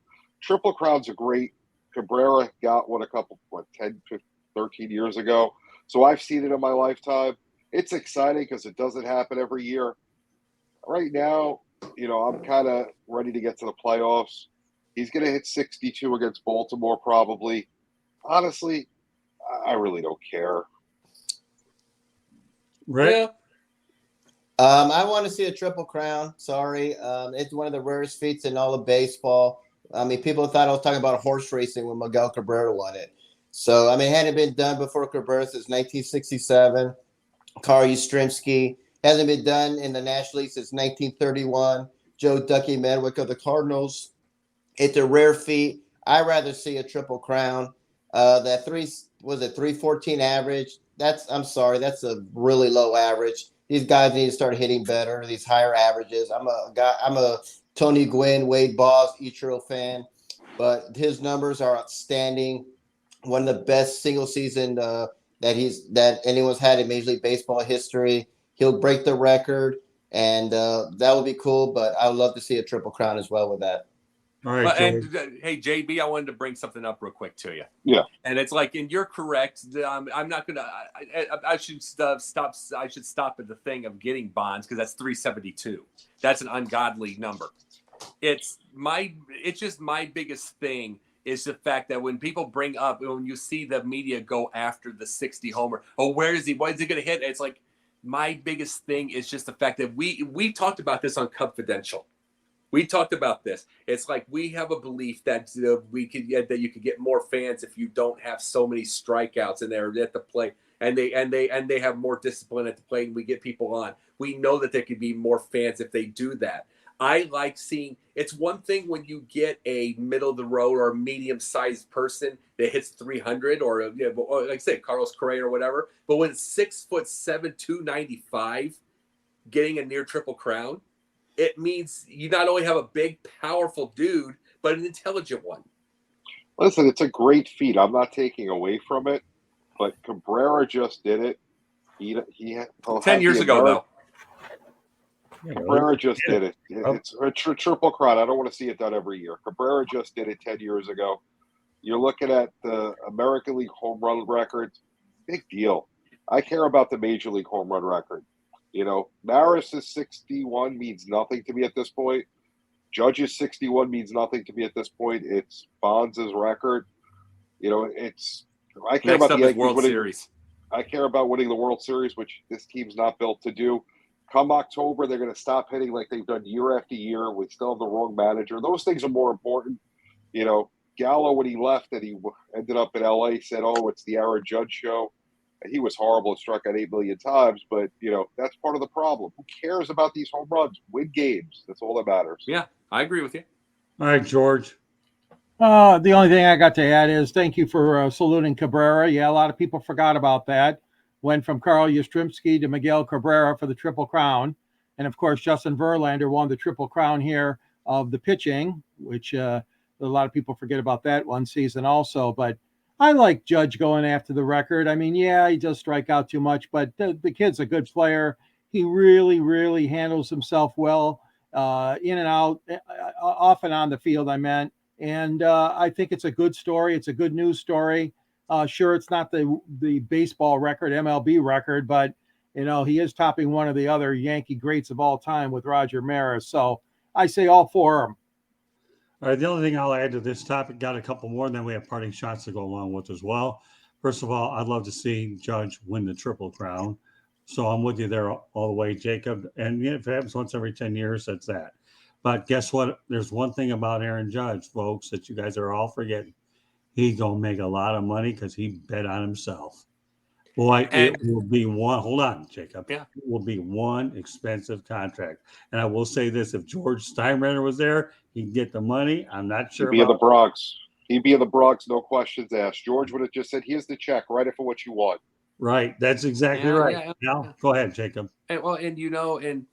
Triple Crowns are great. Cabrera got one 10, 13 years ago. So I've seen it in my lifetime. It's exciting because it doesn't happen every year. Right now, I'm kind of ready to get to the playoffs. He's going to hit 62 against Baltimore probably. Honestly, I really don't care. Right? Yeah. I want to see a Triple Crown. Sorry. It's one of the rarest feats in all of baseball. I mean, people thought I was talking about horse racing when Miguel Cabrera won it. So, I mean, it hadn't been done before Cabrera since 1967. Carl Yastrzemski hasn't been done in the National League since 1931. Joe Ducky Medwick of the Cardinals. It's a rare feat. I'd rather see a triple crown. That 314 average. I'm sorry, that's a really low average. These guys need to start hitting better. These higher averages. I'm a Tony Gwynn, Wade Boggs, Ichiro fan, but his numbers are outstanding. One of the best single season that anyone's had in Major League Baseball history. He'll break the record, and that would be cool. But I would love to see a triple crown as well with that. All right, and hey, JB, I wanted to bring something up real quick to you. Yeah. And it's like, and you're correct. I'm not gonna. I should stop. I should stop at the thing of getting bonds because that's 372. That's an ungodly number. It's just my biggest thing is the fact that when people bring up, when you see the media go after the 60 homer, where is he? What is he going to hit? It's like my biggest thing is just the fact that we talked about this on Confidential. We talked about this. It's like we have a belief that that you could get more fans if you don't have so many strikeouts and they're at the plate and they have more discipline at the plate and we get people on. We know that there could be more fans if they do that. I like seeing. It's one thing when you get a middle of the road or a medium-sized person that hits 300 or like I say Carlos Correa or whatever. But when it's 6'7", 295, getting a near triple crown, it means you not only have a big, powerful dude, but an intelligent one. Listen, it's a great feat. I'm not taking away from it, but Cabrera just did it. He 10 years ago, though. Cabrera just did it. It's a triple crown. I don't want to see it done every year. Cabrera just did it 10 years ago. You're looking at the American League home run record. Big deal. I care about the Major League home run record. Maris's 61 means nothing to me at this point. Judge's 61 means nothing to me at this point. It's Bonds' record. I care Next about up the Yankees World winning. Series. I care about winning the World Series, which this team's not built to do. Come October, they're going to stop hitting like they've done year after year. We still have the wrong manager. Those things are more important. Gallo, when he left and he ended up in L.A., said, it's the Aaron Judge show. He was horrible and struck out 8 million times, but, that's part of the problem. Who cares about these home runs? Win games. That's all that matters. Yeah, I agree with you. All right, George. The only thing I got to add is thank you for saluting Cabrera. Yeah, a lot of people forgot about that. Went from Carl Yastrzemski to Miguel Cabrera for the Triple Crown. And, of course, Justin Verlander won the Triple Crown here of the pitching, which a lot of people forget about that one season also. But I like Judge going after the record. I mean, yeah, he does strike out too much, but the kid's a good player. He really, really handles himself well in and out, off and on the field, I meant. And I think it's a good story. It's a good news story. Sure, it's not the baseball record, MLB record, but, he is topping one of the other Yankee greats of all time with Roger Maris. So I say all for him. All right, the only thing I'll add to this topic, got a couple more, and then we have parting shots to go along with as well. First of all, I'd love to see Judge win the Triple Crown. So I'm with you there all the way, Jacob. And if it happens once every 10 years, that's that. But guess what? There's one thing about Aaron Judge, folks, that you guys are all forgetting. He's going to make a lot of money because he bet on himself. Boy, it will be one. Hold on, Jacob. Yeah. It will be one expensive contract. And I will say this, if George Steinbrenner was there, he'd get the money. I'm not sure. He'd be in the Bronx. He'd be in the Bronx, no questions asked. George would have just said, here's the check, write it for what you want. Right. That's exactly right. Now, go ahead, Jacob. And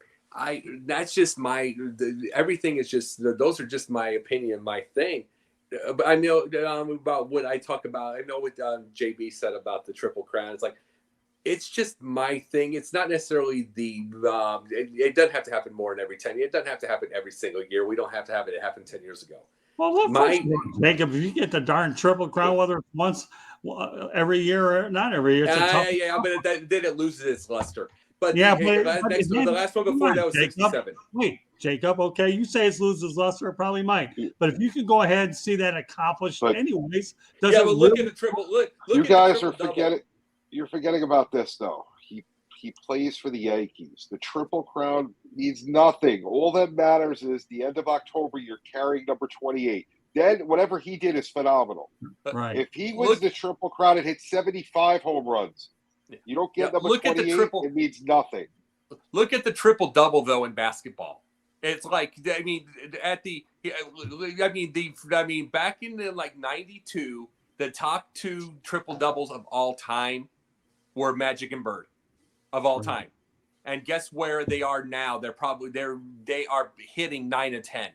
that's just everything is just, those are just my opinion, my thing. But I know about what I talk about. I know what JB said about the Triple Crown. It's like, it's just my thing. It's not necessarily it doesn't have to happen more than every 10 years. It doesn't have to happen every single year. We don't have to have it happen 10 years ago. Well, look, Jacob, if you get the darn Triple Crown, whether it's once every year or not every year, but then it loses its luster. But the last one before that was 67. Wait, Jacob, okay, you say it loses luster, it probably might. But if you can go ahead and see that accomplished anyways, look at the triple. Look, you guys are forgetting. You're forgetting about this though. He plays for the Yankees. The Triple Crown means nothing. All that matters is the end of October. You're carrying number 28. Then whatever he did is phenomenal. Right. If he wins the Triple Crown and hits 75 home runs, you don't get number 28. It means nothing. Look at the triple double though in basketball. It's like, I mean, back in the like 92, the top 2 triple doubles of all time were Magic and Bird of all time. And guess where they are now? They are hitting 9 and 10,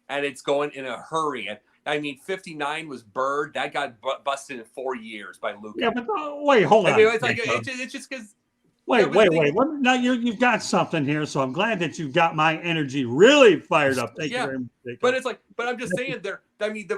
and it's going in a hurry. And I mean, 59 was Bird that got busted in 4 years by Luka. Yeah, but wait, hold on. I mean, it's just because. Wait. Now you've got something here, so I'm glad that you've got my energy really fired up. Thank you very much, Jacob. But it's like, I'm just saying, the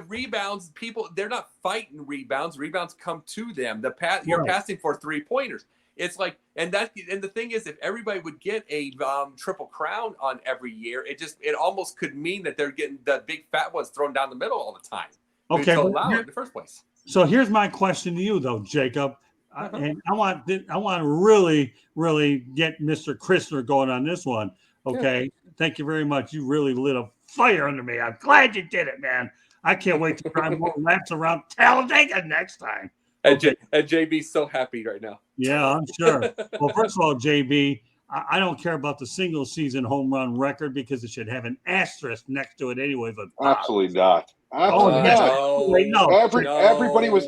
rebounds, they're not fighting rebounds. Rebounds come to them. You're passing for 3-pointers. It's like, and the thing is, if everybody would get a triple crown on every year, it almost could mean that they're getting the big fat ones thrown down the middle all the time. Okay, to allow it in the first place. So here's my question to you, though, Jacob. And I want to really, really get Mr. Christner going on this one. Okay. Yeah. Thank you very much. You really lit a fire under me. I'm glad you did it, man. I can't wait to drive more laps around Talladega next time. Okay. And JB's so happy right now. Yeah, I'm sure. Well, first of all, JB, I don't care about the single season home run record because it should have an asterisk next to it anyway. But absolutely not. Absolutely not.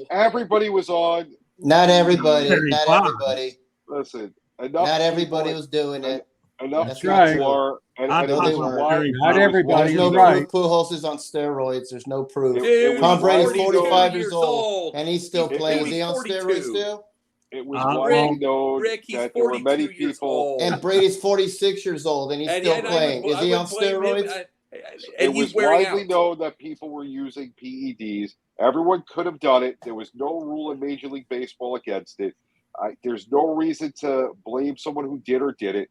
Everybody was on. Not everybody. Not everybody. Listen, not everybody was doing it. Enough That's right. Not everybody. There's no right. proof Pujols is on steroids. There's no proof. Tom Brady's 45 years old, and he's still playing. Is he on 42. steroids still? It was widely known that there were many people. And Brady's 46 years old, and he's still playing. Is he on steroids? It was widely known that people were using PEDs. Everyone could have done it. There was no rule in Major League Baseball against it. There's no reason to blame someone who did or did it.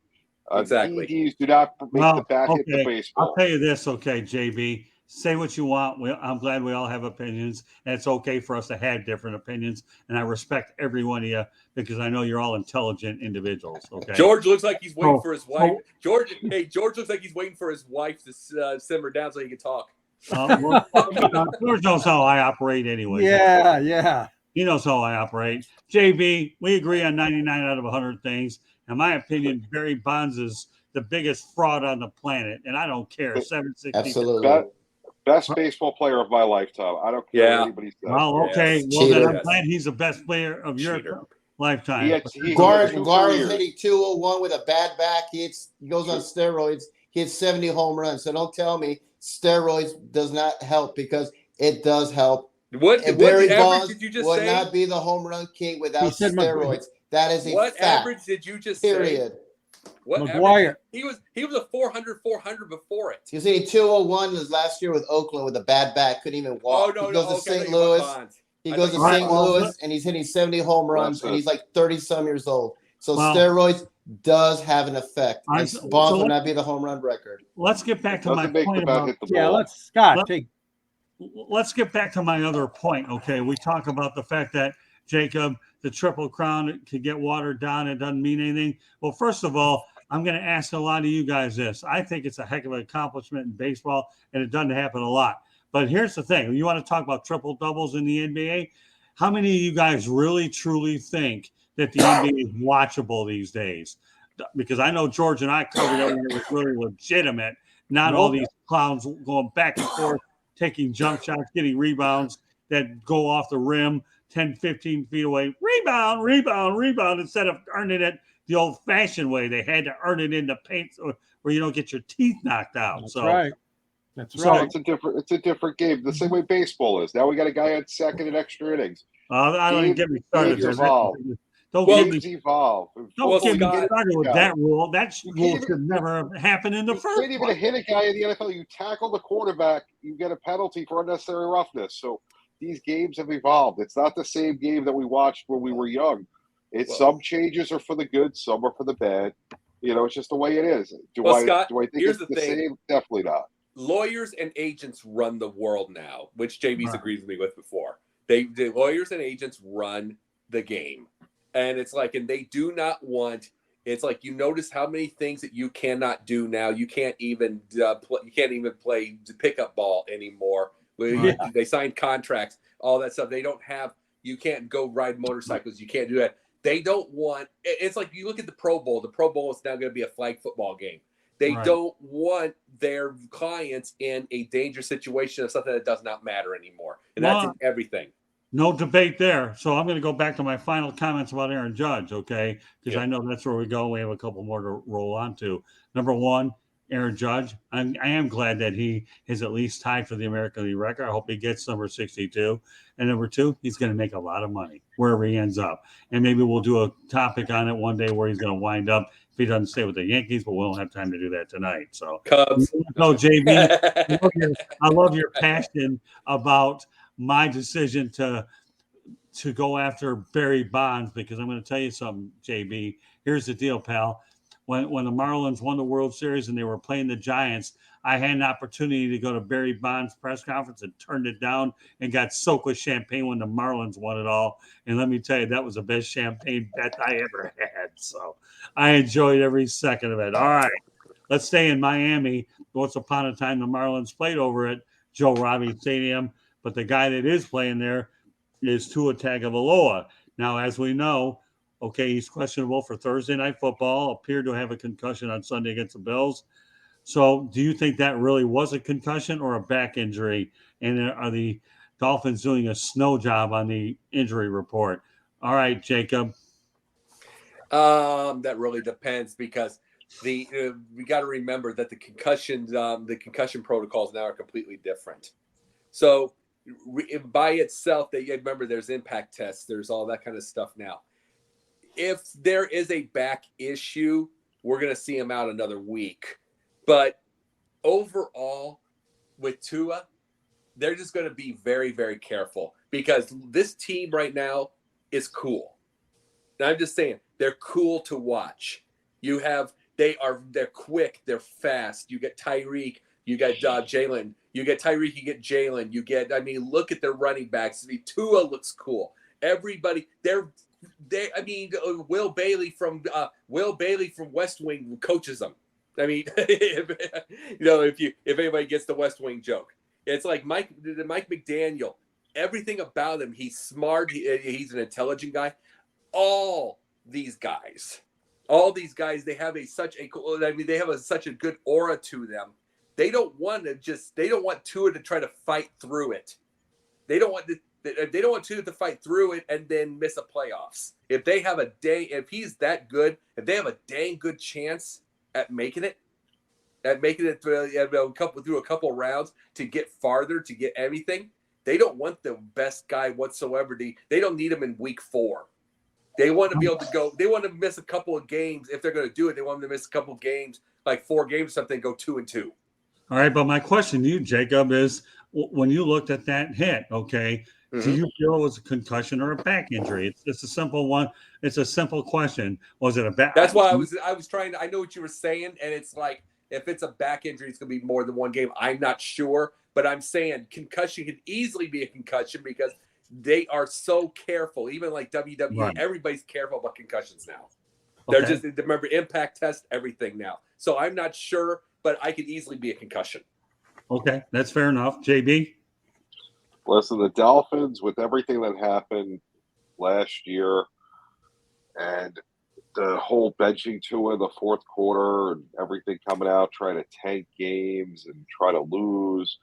Exactly. PEDs do not make the back end of baseball. I'll tell you this, okay, JB. Say what you want. I'm glad we all have opinions, and it's okay for us to have different opinions. And I respect every one of you because I know you're all intelligent individuals. Okay. George looks like he's waiting for his wife. George looks like he's waiting for his wife to simmer down so he can talk. George knows how I operate anyway. Yeah. He knows how I operate. JB, we agree on 99 out of 100 things. In my opinion, Barry Bonds is the biggest fraud on the planet, and I don't care. 760. Absolutely. Best baseball player of my lifetime. I don't care what anybody says. Well, okay. Yes. Well, then I'm glad he's the best player of your lifetime. Guardian's hitting 201 with a bad back. He goes on steroids. He hits 70 home runs. So don't tell me steroids does not help because it does help. What average did you just say? Would not be the home run king without steroids. That is a what fact. Average did you just period. Say? What McGuire. He was a 400 before it. He was hitting 201 his last year with Oakland with a bad back. Couldn't even walk. He goes to St. Louis. He goes to St. Louis and he's hitting 70 home runs and he's like 30-some years old. So steroids does have an effect. Bonds would not be the home run record. Let's get back to my point about let's get back to my other point. Okay, we talk about the fact that Jacob, the Triple Crown could get watered down. It doesn't mean anything. Well, first of all, I'm going to ask a lot of you guys this. I think it's a heck of an accomplishment in baseball, and it doesn't happen a lot. But here's the thing. You want to talk about triple doubles in the NBA? How many of you guys really, truly think that the NBA is watchable these days? Because I know George and I covered it when it was really legitimate. Not all these clowns going back and forth, taking jump shots, getting rebounds that go off the rim 10, 15 feet away. Rebound, instead of earning it the old-fashioned way. They had to earn it in the paint where you don't get your teeth knocked out. That's right. It's a different game. The same way baseball is. Now we got a guy on second in extra innings. I don't get me started. Don't get me started with that rule. That rule should never happen in the first place. You can't even hit a guy in the NFL. You tackle the quarterback, you get a penalty for unnecessary roughness. So these games have evolved. It's not the same game that we watched when we were young. Some changes are for the good, some are for the bad. It's just the way it is. Scott, do I think it's the same? Definitely not. Lawyers and agents run the world now, which JB's agreed with me with before. The lawyers and agents run the game. And it's like, and they do not want. It's like you notice how many things that you cannot do now. You can't even play pickup ball anymore. They sign contracts, all that stuff. They don't have. You can't go ride motorcycles. You can't do that. They don't want. It's like you look at the Pro Bowl. The Pro Bowl is now going to be a flag football game. They Right. don't want their clients in a dangerous situation of something that does not matter anymore. And that's in everything. No debate there. So I'm going to go back to my final comments about Aaron Judge, okay? Because I know that's where we go. We have a couple more to roll on to. Number one, Aaron Judge. I am glad that he is at least tied for the American League record. I hope he gets number 62. And number two, he's going to make a lot of money wherever he ends up. And maybe we'll do a topic on it one day where he's going to wind up if he doesn't stay with the Yankees, but we don't have time to do that tonight. So, Cubs. No, JB, I love your passion about my decision to go after Barry Bonds, because I'm going to tell you something, JB. Here's the deal, pal. When the Marlins won the World Series and they were playing the Giants, I had an opportunity to go to Barry Bonds' press conference and turned it down and got soaked with champagne when the Marlins won it all. And let me tell you, that was the best champagne bet I ever had. So I enjoyed every second of it. All right, let's stay in Miami. Once upon a time, the Marlins played over at Joe Robbie Stadium, but the guy that is playing there is Tua Tagovailoa. Now, as we know, okay, he's questionable for Thursday Night Football, appeared to have a concussion on Sunday against the Bills. So do you think that really was a concussion or a back injury? And are the Dolphins doing a snow job on the injury report? All right, Jacob. That really depends, because we got to remember that the concussion protocols now are completely different. So by itself, remember there's impact tests, there's all that kind of stuff now. If there is a back issue, we're going to see him out another week. But overall, with Tua, they're just going to be very, very careful, because this team right now is cool. And I'm just saying, they're cool to watch. They're quick, they're fast. You get Tyreek, you got Jalen. You get Tyreek, you get Jalen. Look at their running backs. Tua looks cool. Everybody, Will Bailey from West Wing coaches them. If anybody gets the West Wing joke, it's like Mike McDaniel. Everything about him, he's smart. He's an intelligent guy. All these guys, they have such a good aura to them. They don't want Tua to try to fight through it. They don't want Tua to fight through it and then miss a playoffs. If he's that good, if they have a dang good chance at making it through a couple rounds to get farther, to get everything, they don't want the best guy whatsoever. They don't need him in week 4. They want to be able to go. They want to miss a couple of games if they're going to do it. They want them to miss a couple of games, like 4 games or something, go 2-2. All right, but my question to you, Jacob, is when you looked at that hit, okay, do you feel it was a concussion or a back injury? It's a simple one. It's a simple question. Was it a back? That's why I was trying to. I know what you were saying, and it's like, if it's a back injury, it's going to be more than one game. I'm not sure, but I'm saying concussion could easily be a concussion, because they are so careful. Even like WWE, right. Everybody's careful about concussions now. They're just, remember, impact test everything now. So I'm not sure, but I could easily be a concussion. Okay, that's fair enough. JB? Listen, the Dolphins, with everything that happened last year and the whole benching Tua in the fourth quarter and everything coming out, trying to tank games and try to lose,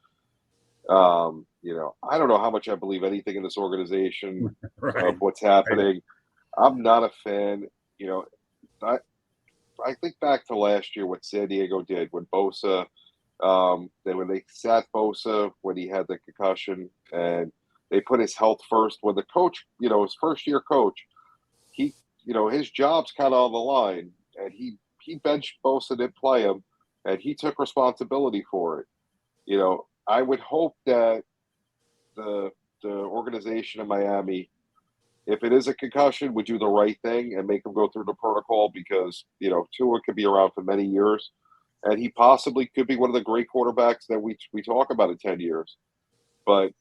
I don't know how much I believe anything in this organization of what's happening. I'm not a fan. I think back to last year what San Diego did when Bosa, when they sat Bosa when he had the concussion, and they put his health first. When the coach, his first year coach, he, his job's kind of on the line, and he benched Bosa, didn't play him, and he took responsibility for it. I would hope that the organization in Miami, if it is a concussion, would do the right thing and make him go through the protocol, because, Tua could be around for many years, and he possibly could be one of the great quarterbacks that we talk about in 10 years. But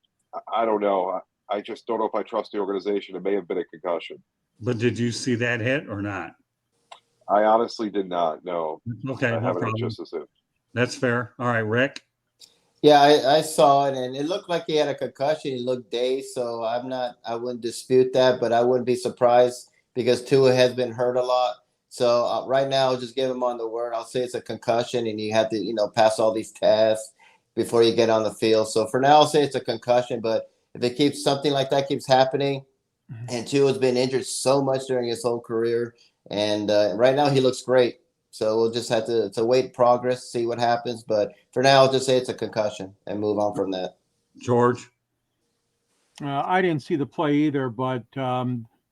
I don't know. I just don't know if I trust the organization. It may have been a concussion. But did you see that hit or not? I honestly did not, no. Okay, I no problem. Just as it. That's fair. All right, Rick? Yeah, I saw it, and it looked like he had a concussion. He looked dazed, so I wouldn't dispute that, but I wouldn't be surprised, because Tua has been hurt a lot. So right now, I'll just give him on the word. I'll say it's a concussion, and you have to, pass all these tests before you get on the field. So for now, I'll say it's a concussion. But if it keeps something like that keeps happening, and Tua's been injured so much during his whole career, and right now he looks great. So we'll just have to wait progress, see what happens. But for now, I'll just say it's a concussion and move on from that. George? I didn't see the play either, but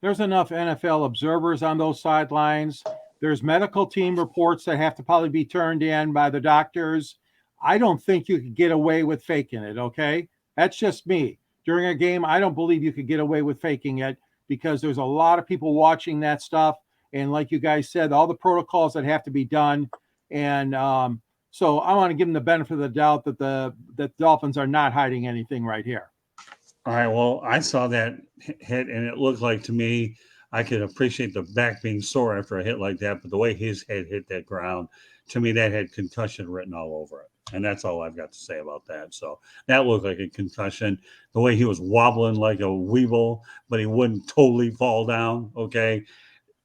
there's enough NFL observers on those sidelines. There's medical team reports that have to probably be turned in by the doctors. I don't think you could get away with faking it, okay? That's just me. During a game, I don't believe you could get away with faking it because there's a lot of people watching that stuff. And like you guys said, all the protocols that have to be done. And so I want to give them the benefit of the doubt that the Dolphins are not hiding anything right here. All right. Well, I saw that hit, and it looked like to me, I could appreciate the back being sore after a hit like that, but the way his head hit that ground, to me, that had concussion written all over it. And that's all I've got to say about that. So that looked like a concussion. The way he was wobbling like a weeble, but he wouldn't totally fall down. Okay.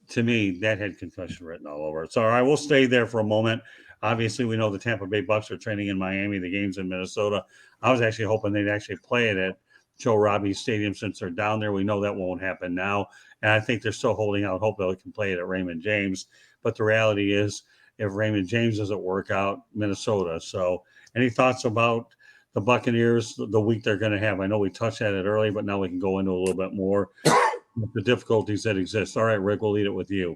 To me, that had concussion written all over it. So, all right, we'll stay there for a moment. Obviously, we know the Tampa Bay Bucks are training in Miami. The game's in Minnesota. I was actually hoping they'd actually play it at Joe Robbie Stadium since they're down there. We know that won't happen now. And I think they're still holding out hope they can play it at Raymond James. But the reality is, if Raymond James doesn't work out, Minnesota. So any thoughts about the Buccaneers, the week they're going to have? I know we touched on it early, but now we can go into a little bit more with the difficulties that exist. All right, Rick, we'll lead it with you.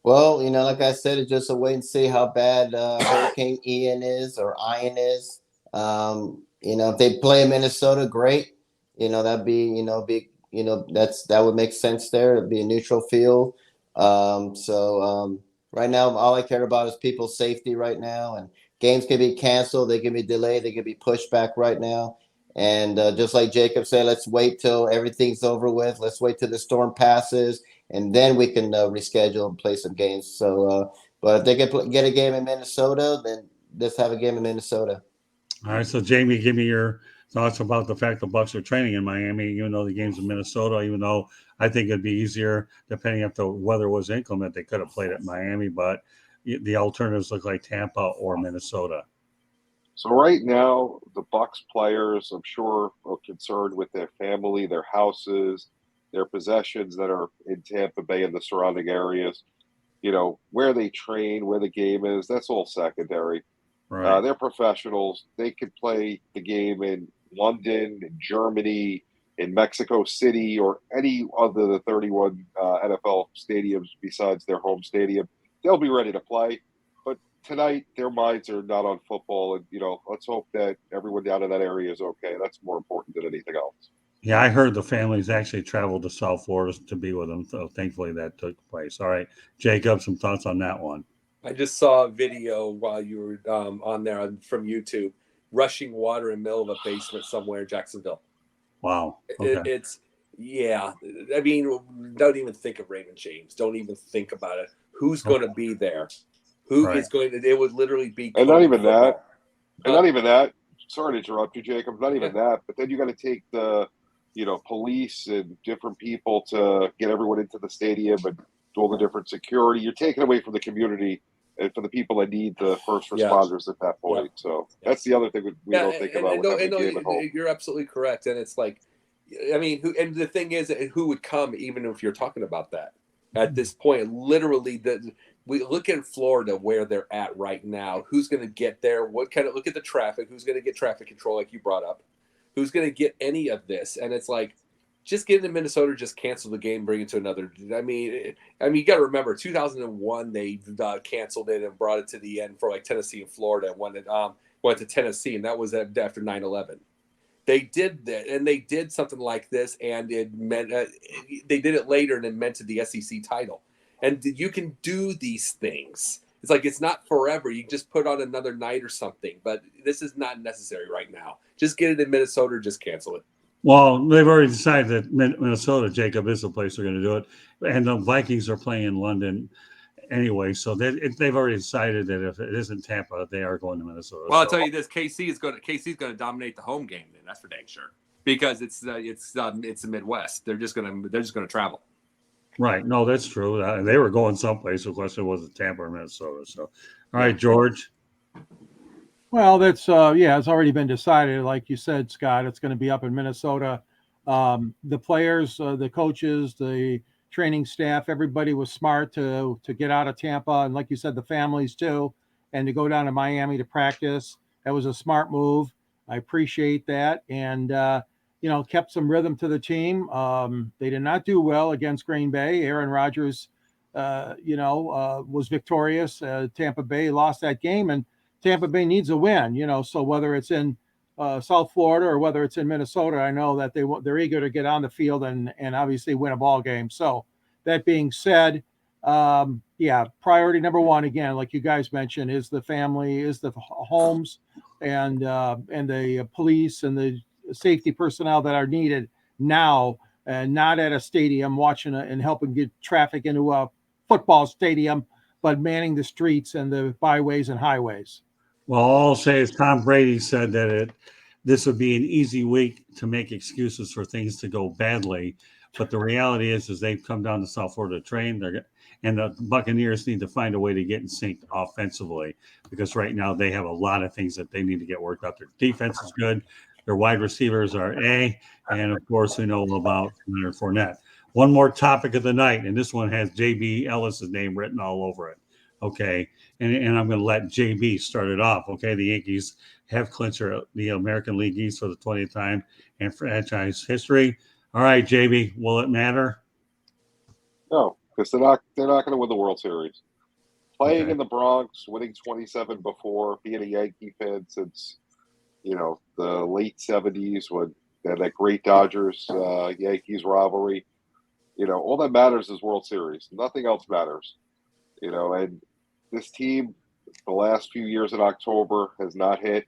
Well, like I said, it's just a wait and see how bad Hurricane Ian is or Ian is. If they play in Minnesota, great. That'd be, that would make sense there. It'd be a neutral field. Right now, all I care about is people's safety right now. And games can be canceled. They can be delayed. They can be pushed back right now. And just like Jacob said, let's wait till everything's over with. Let's wait till the storm passes, and then we can reschedule and play some games. So, but if they can get a game in Minnesota, then let's have a game in Minnesota. All right, so Jamie, give me your thoughts about the fact the Bucks are training in Miami, even though the game's in Minnesota. Even though I think it'd be easier, depending if the weather was inclement, they could have played at Miami. But the alternatives look like Tampa or Minnesota. So right now, the Bucks players, I'm sure, are concerned with their family, their houses, their possessions that are in Tampa Bay and the surrounding areas. Where they train, where the game is, that's all secondary. Right. They're professionals. They could play the game in London, in Germany, in Mexico City, or any other the 31 NFL stadiums besides their home stadium. They'll be ready to play. But tonight, their minds are not on football. And, let's hope that everyone down in that area is okay. That's more important than anything else. Yeah, I heard the families actually traveled to South Florida to be with them. So thankfully that took place. All right, Jacob, some thoughts on that one. I just saw a video while you were on there from YouTube, rushing water in the middle of a basement somewhere in Jacksonville. Wow. Okay. I mean, don't even think of Raymond James. Don't even think about it. Who's going to be there? Who is going to? It would literally be. And not even that. And not even that. Sorry to interrupt you, Jacob. Not even that. But then you got to take the, police and different people to get everyone into the stadium and do all the different security. You're taking away from the community and for the people that need the first responders at that point. Yeah. So that's the other thing we don't think about with having a game at home. You're absolutely correct. And it's like, I mean, and the thing is, who would come even if you're talking about that at this point? Literally, we look at Florida where they're at right now. Who's going to get there? Look at the traffic? Who's going to get traffic control like you brought up? Who's going to get any of this? And it's like, just get into Minnesota, just cancel the game, bring it to another. I mean, you got to remember, 2001 they canceled it and brought it to the end for like Tennessee and Florida, and went to Tennessee, and that was after 9/11. They did that, and they did something like this, and it meant they did it later, and it meant to the SEC title. And you can do these things. It's like it's not forever. You just put on another night or something, but this is not necessary right now. Just get it in Minnesota, or just cancel it. Well, they've already decided that Minnesota, Jacob, is the place they're going to do it. And the Vikings are playing in London anyway. So they've already decided that if it isn't Tampa, they are going to Minnesota. Well, I'll tell you this, KC's going to dominate the home game, then. That's for dang sure. Because it's the Midwest. They're just going to travel. Right. No, that's true. They were going someplace. The question was Tampa or Minnesota. So, all right, George. Well, that's it's already been decided. Like you said, Scott, it's going to be up in Minnesota. The players, the coaches, the training staff, everybody was smart to get out of Tampa, and like you said, the families too, and to go down to Miami to practice. That was a smart move. I appreciate that, and kept some rhythm to the team. They did not do well against Green Bay. Aaron Rodgers, was victorious. Tampa Bay lost that game, and Tampa Bay needs a win, so whether it's in South Florida or whether it's in Minnesota, I know that they're eager to get on the field and obviously win a ball game. So that being said, priority number one, again, like you guys mentioned, is the family, is the homes, and the police and the safety personnel that are needed now, and not at a stadium watching and helping get traffic into a football stadium, but manning the streets and the byways and highways. Well, all I'll say is Tom Brady said that this would be an easy week to make excuses for things to go badly. But the reality is they've come down to South Florida to train. And the Buccaneers need to find a way to get in sync offensively, because right now they have a lot of things that they need to get worked out. Their defense is good. Their wide receivers are A. And, of course, we know about Leonard Fournette. One more topic of the night, and this one has J.B. Ellis's name written all over it. Okay, and I'm going to let JB start it off. Okay, the Yankees have clinched the American League East for the 20th time in franchise history. All right, JB, will it matter? No, because they're not going to win the World Series. Playing Okay. in the Bronx, winning 27 before, being a Yankee fan since the late 70s when they had that great Dodgers Yankees rivalry. All that matters is World Series. Nothing else matters. And this team, the last few years in October, has not hit.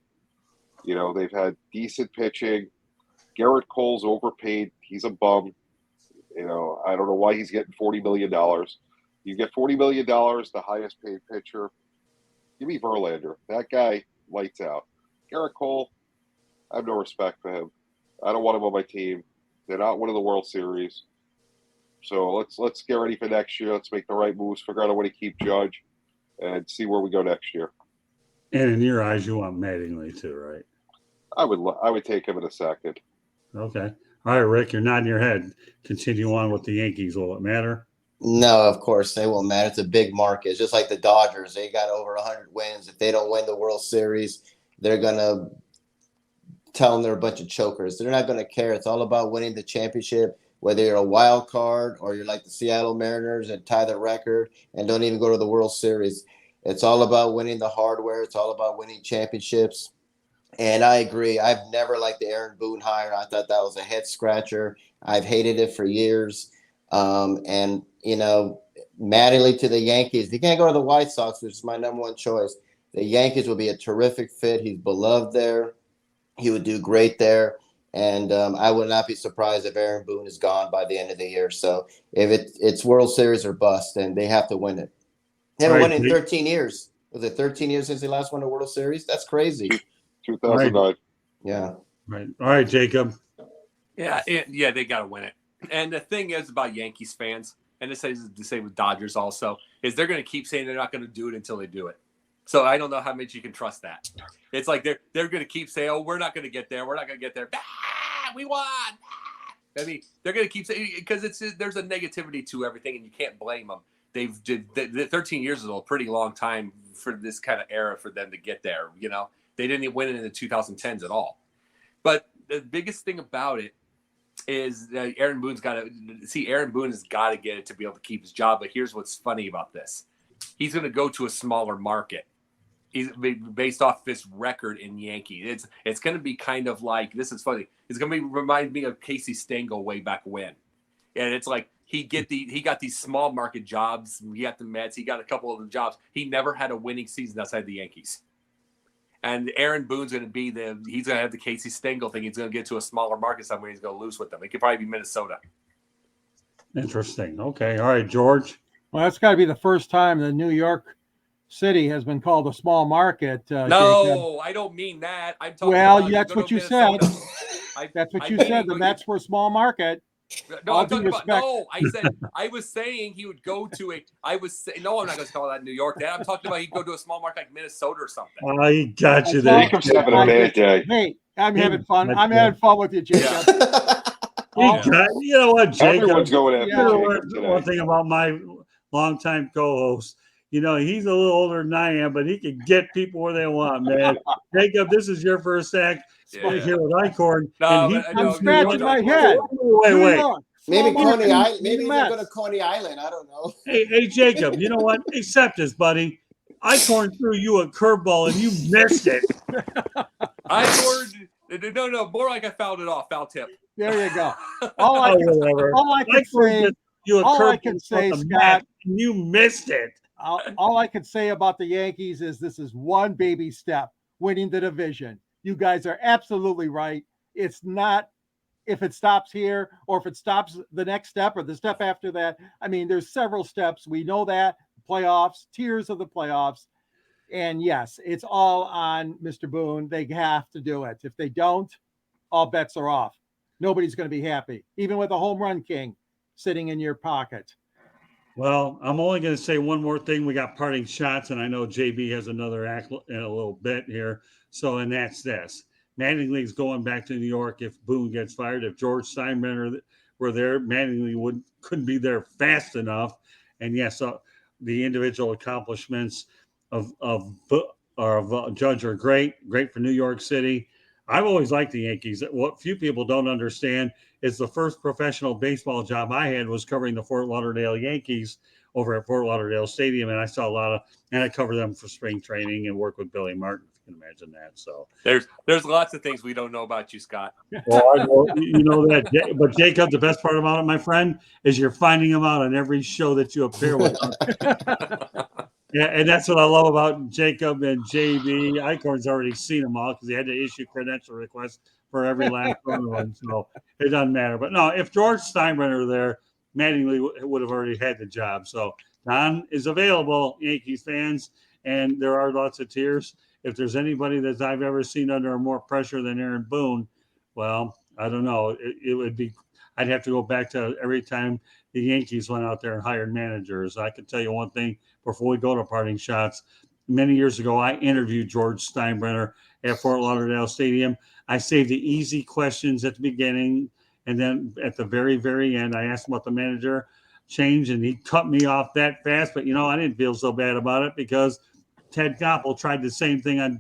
They've had decent pitching. Garrett Cole's overpaid. He's a bum. I don't know why he's getting $40 million. You get $40 million, the highest paid pitcher. Give me Verlander. That guy lights out. Garrett Cole, I have no respect for him. I don't want him on my team. They're not winning the World Series. So let's get ready for next year. Let's make the right moves, figure out a way to keep Judge, and see where we go next year. And in your eyes, you want Mattingly too, right? I would take him in a second. Okay. All right, Rick, you're nodding your head. Continue on with the Yankees. Will it matter? No, of course they won't matter. It's a big market. It's just like the Dodgers. They got over 100 wins. If they don't win the World Series, they're going to tell them they're a bunch of chokers. They're not going to care. It's all about winning the championship, whether you're a wild card or you're like the Seattle Mariners and tie the record and don't even go to the World Series. It's all about winning the hardware. It's all about winning championships. And I agree. I've never liked the Aaron Boone hire. I thought that was a head scratcher. I've hated it for years. Mattingly to the Yankees. He can't go to the White Sox, which is my number one choice. The Yankees will be a terrific fit. He's beloved there. He would do great there. And I would not be surprised if Aaron Boone is gone by the end of the year. So if it's World Series or bust, then they have to win it. They haven't won it in 13 years. Was it 13 years since they last won a World Series? That's crazy. 2009. Right. Yeah. Right. All right, Jacob. Yeah, they got to win it. And the thing is about Yankees fans, and this is the same with Dodgers also, is they're going to keep saying they're not going to do it until they do it. So I don't know how much you can trust that. It's like they're going to keep saying, "Oh, we're not going to get there. We're not going to get there. We won." I mean, they're going to keep saying, because there's a negativity to everything, and you can't blame them. The 13 years is a pretty long time for this kind of era for them to get there. They didn't even win it in the 2010s at all. But the biggest thing about it is that Aaron Boone has got to get it to be able to keep his job. But here's what's funny about this: he's going to go to a smaller market. He's based off this record in Yankee. It's going to be kind of like, this is funny. It's going to remind me of Casey Stengel way back when, and it's like he got these small market jobs. He got the Mets. He got a couple of the jobs. He never had a winning season outside the Yankees. And Aaron Boone's going to be he's going to have the Casey Stengel thing. He's going to get to a smaller market somewhere. He's going to lose with them. It could probably be Minnesota. Interesting. Okay. All right, George. Well, that's got to be the first time that New York City has been called a small market. No, Jacob. I don't mean that. I'm talking well, about that's what you said. That's what you said. The Mets were a small market. No, All I'm due talking about respect. no. I was saying he would go to a. No, I'm not going to call that New York. Dad, I'm talking about he'd go to a small market like Minnesota or something. Oh, he got you there. Jacob's having a bad day. Hey, I'm having fun. I'm having fun with you, Jacob. You know what, Jacob? Everyone's going after You know Jacob what, today. one thing about my longtime co-host, you know, he's a little older than I am, but he can get people where they want, man. Jacob, this is your first act here with Icorn. No, and I'm scratching my head. Wait. New York, Maybe small Coney market, Island. Maybe the they're Mets. going to Coney Island. I don't know. Hey, Jacob, you know what? Accept this, buddy. Icorn threw you a curveball and you missed it. No, more like I fouled it off. Foul tip. There you go. All I can say, Scott, and you missed it. All I can say about the Yankees is this is one baby step, winning the division. You guys are absolutely right. It's not if it stops here or if it stops the next step or the step after that. I mean, there's several steps. We know that. Playoffs, tiers of the playoffs. And yes, it's all on Mr. Boone. They have to do it. If they don't, all bets are off. Nobody's going to be happy, even with a home run king sitting in your pocket. Well, I'm only going to say one more thing. We got parting shots, and I know JB has another act in a little bit here. So, and that's this. Mattingly's going back to New York if Boone gets fired. If George Steinbrenner were there, Mattingly couldn't be there fast enough. And yes, the individual accomplishments of Judge are great for New York City. I've always liked the Yankees. What few people don't understand is the first professional baseball job I had was covering the Fort Lauderdale Yankees over at Fort Lauderdale Stadium, and I saw and I covered them for spring training and worked with Billy Martin. If you can imagine that. So there's lots of things we don't know about you, Scott. Well, I know, you know that, but Jacob, the best part about it, my friend, is you're finding them out on every show that you appear with. Yeah, and that's what I love about Jacob and JB. Icorn's already seen them all because he had to issue credential requests for every last one of them. So it doesn't matter. But no, if George Steinbrenner were there, Mattingly would have already had the job. So Don is available, Yankees fans, and there are lots of tiers. If there's anybody that I've ever seen under more pressure than Aaron Boone, well, I don't know. It would be – I'd have to go back to every time the Yankees went out there and hired managers. I can tell you one thing before we go to parting shots. Many years ago, I interviewed George Steinbrenner at Fort Lauderdale Stadium. I saved the easy questions at the beginning, and then at the very, very end, I asked him about the manager change, and he cut me off that fast. But, I didn't feel so bad about it because Ted Koppel tried the same thing on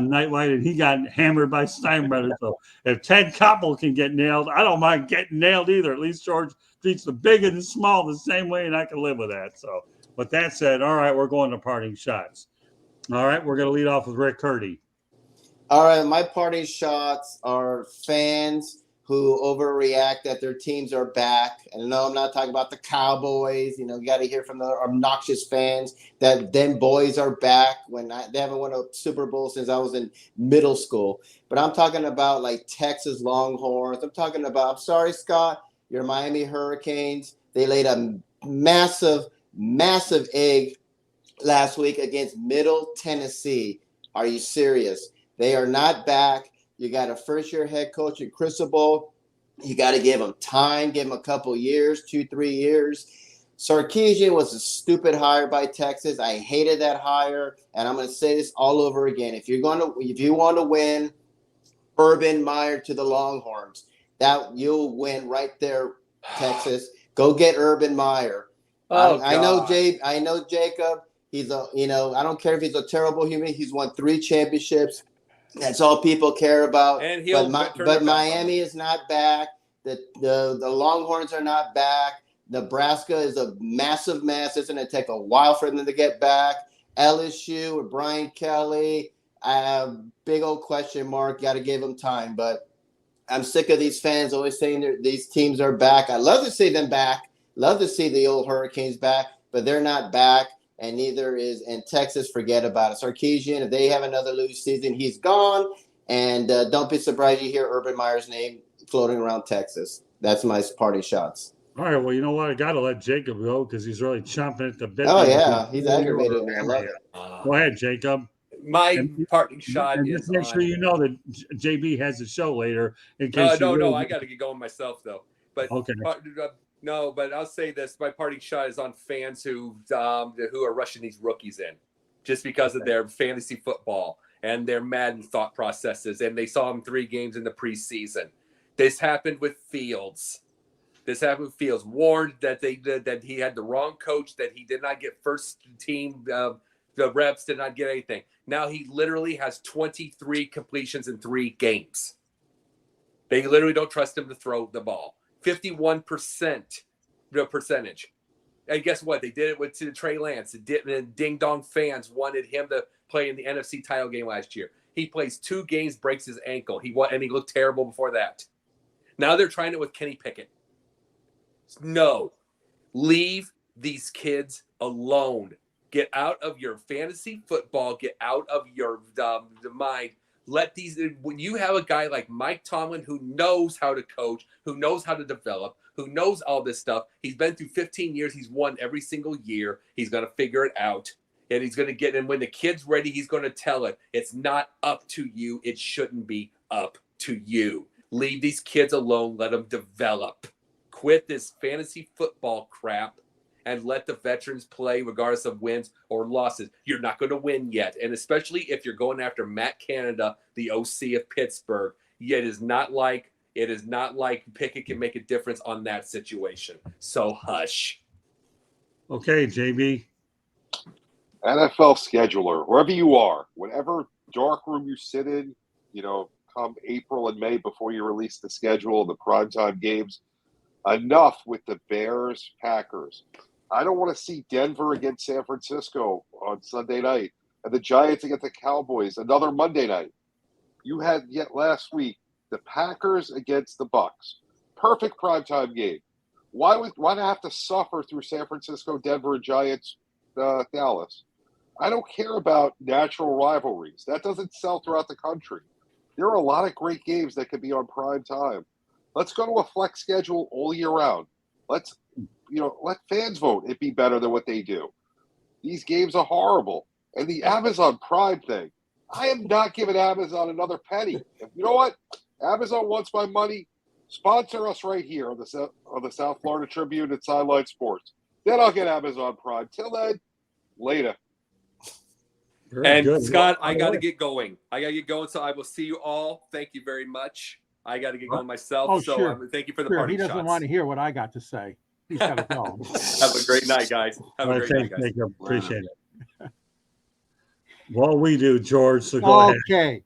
Nightlight, and he got hammered by Steinbrenner. So if Ted Koppel can get nailed, I don't mind getting nailed either. At least George treats the big and the small the same way, and I can live with that. So with that said, all right, we're going to parting shots. All right, we're going to lead off with Rick Curdy. All right, my parting shots are fans who overreact that their teams are back. And no, I'm not talking about the Cowboys. You got to hear from the obnoxious fans that them boys are back when they haven't won a Super Bowl since I was in middle school. But I'm talking about like Texas Longhorns. I'm sorry, Scott, your Miami Hurricanes. They laid a massive egg last week against Middle Tennessee. Are you serious? They are not back. You got a first-year head coach in Cristobal. You got to give him time, give him a couple years, 2-3 years. Sarkisian was a stupid hire by Texas. I hated that hire, and I'm going to say this all over again. If you want to win, Urban Meyer to the Longhorns. That you'll win right there, Texas. Go get Urban Meyer. I know Jacob. He's I don't care if he's a terrible human. He's won 3 championships. That's all people care about. And but Miami is not back. The Longhorns are not back. Nebraska is a massive mess. It's going to take a while for them to get back. LSU with Brian Kelly, big old question mark. Got to give them time. But I'm sick of these fans always saying these teams are back. I love to see them back. Love to see the old Hurricanes back, but they're not back. And neither is in Texas. Forget about it. Sarkisian, if they have another lose season, he's gone. And don't be surprised you hear Urban Meyer's name floating around Texas. That's my party shots. All right, well, you know what? I got to let Jacob go because he's really chomping at the bit. Oh, yeah. He's aggravated. I love it. Go ahead, Jacob. My parting shot is just make sure you know that JB has a show later. No, I got to get going myself, though. But Okay. no, but I'll say this: my parting shot is on fans who are rushing these rookies in, just because of their fantasy football and their Madden thought processes, and they saw him 3 games in the preseason. This happened with Fields. Warned that that he had the wrong coach, that he did not get first team. The reps did not get anything. Now he literally has 23 completions in 3 games. They literally don't trust him to throw the ball. 51% percentage. And guess what? They did it with Trey Lance. Ding Dong fans wanted him to play in the NFC title game last year. He plays 2 games, breaks his ankle. He looked terrible before that. Now they're trying it with Kenny Pickett. No. Leave these kids alone. Get out of your fantasy football. Get out of your mind. When you have a guy like Mike Tomlin who knows how to coach, who knows how to develop, who knows all this stuff. He's been through 15 years. He's won every single year. He's going to figure it out. And he's going to get, and when the kid's ready, he's going to tell it. It's not up to you. It shouldn't be up to you. Leave these kids alone. Let them develop. Quit this fantasy football crap and let the veterans play regardless of wins or losses. You're not going to win yet. And especially if you're going after Matt Canada, the OC of Pittsburgh, it is not like Pickett can make a difference on that situation. So hush. Okay, JB. NFL scheduler, wherever you are, whatever dark room you sit in, come April and May before you release the schedule, the primetime games, enough with the Bears, Packers. I don't want to see Denver against San Francisco on Sunday night and the Giants against the Cowboys another Monday night. You had yet last week the Packers against the Bucks. Perfect primetime game. Why do I have to suffer through San Francisco, Denver, and Giants, Dallas? I don't care about natural rivalries. That doesn't sell throughout the country. There are a lot of great games that could be on prime time. Let's go to a flex schedule all year round. Let fans vote. It'd be better than what they do. These games are horrible. And the Amazon Prime thing, I am not giving Amazon another penny. You know what? Amazon wants my money. Sponsor us right here on the South Florida Tribune and Sideline Sports. Then I'll get Amazon Prime. Till then, later. Very good. Scott, I got to get going. So I will see you all. Thank you very much. I got to get going myself. Oh, so sure. Thank you for the Sure. party He doesn't shots. want to hear what I got to say. He's got to go. Have a great night, guys. Thanks, Jacob. Appreciate it. Well, we do, George. So go ahead. Okay.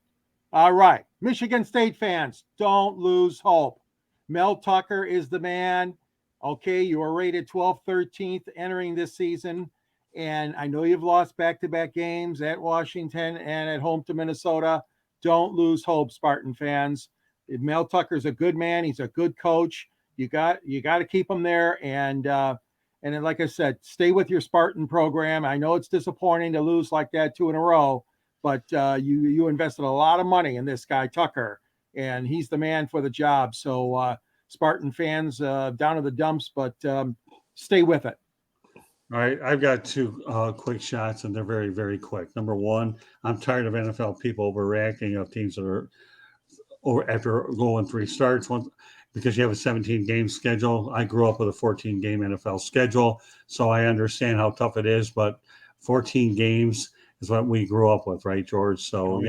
All right. Michigan State fans, don't lose hope. Mel Tucker is the man. Okay. You are rated 12th, 13th entering this season. And I know you've lost back-to-back games at Washington and at home to Minnesota. Don't lose hope, Spartan fans. Mel Tucker's a good man. He's a good coach. You got to keep him there. And then, like I said, stay with your Spartan program. I know it's disappointing to lose like that 2 in a row, but you invested a lot of money in this guy, Tucker, and he's the man for the job. So Spartan fans, down to the dumps, but stay with it. All right, I've got 2 quick shots, and they're very, very quick. Number one, I'm tired of NFL people overreacting of teams that are over after going 3 starts. Because you have a 17-game schedule. I grew up with a 14-game NFL schedule, so I understand how tough it is. But 14 games is what we grew up with, right, George? So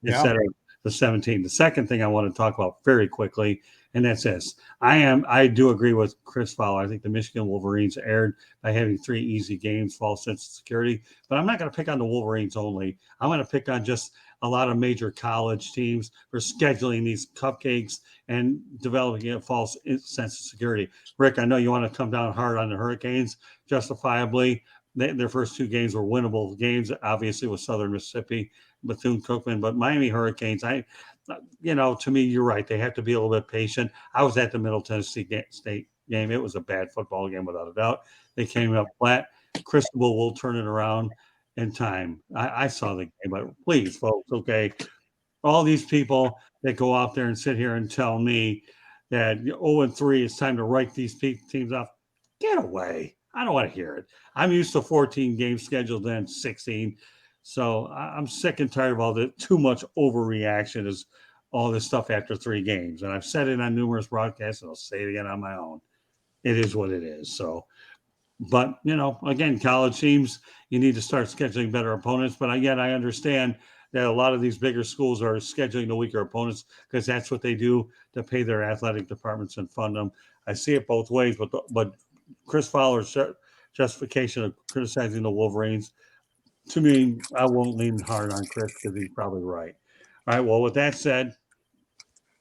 instead of the 17. The second thing I want to talk about very quickly, and that's this. I do agree with Chris Fowler. I think the Michigan Wolverines erred by having 3 easy games, false sense of security. But I'm not going to pick on the Wolverines only. I'm going to pick on just a lot of major college teams for scheduling these cupcakes and developing a false sense of security. Rick, I know you want to come down hard on the Hurricanes, justifiably. Their first 2 games were winnable games, obviously with Southern Mississippi, Bethune-Cookman, but Miami Hurricanes, to me, you're right. They have to be a little bit patient. I was at the Middle Tennessee State game. It was a bad football game without a doubt. They came up flat. Cristobal will turn it around in time. I saw the game, but please, folks, okay, all these people that go out there and sit here and tell me that 0-3, it's time to write these teams off, get away. I don't want to hear it. I'm used to 14 games scheduled, then 16. So I'm sick and tired of all the too much overreaction, as all this stuff after 3 games. And I've said it on numerous broadcasts, and I'll say it again on my own. It is what it is. So, but, again, college teams, you need to start scheduling better opponents. But again, I understand that a lot of these bigger schools are scheduling the weaker opponents because that's what they do to pay their athletic departments and fund them. I see it both ways, but Chris Fowler's justification of criticizing the Wolverines, to me, I won't lean hard on Chris because he's probably right. All right, well, with that said,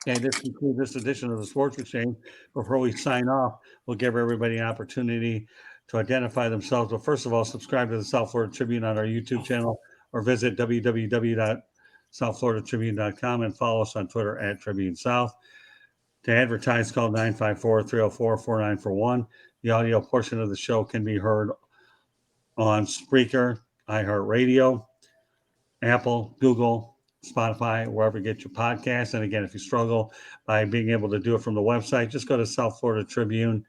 and this concludes this edition of the Sports Exchange. Before we sign off, we'll give everybody an opportunity to identify themselves. But first of all, subscribe to the South Florida Tribune on our YouTube channel or visit www.southfloridatribune.com and follow us on Twitter at Tribune South. To advertise, call 954-304-4941. The audio portion of the show can be heard on Spreaker, iHeartRadio, Apple, Google, Spotify, wherever you get your podcasts. And again, if you struggle by being able to do it from the website, just go to South Florida Tribune.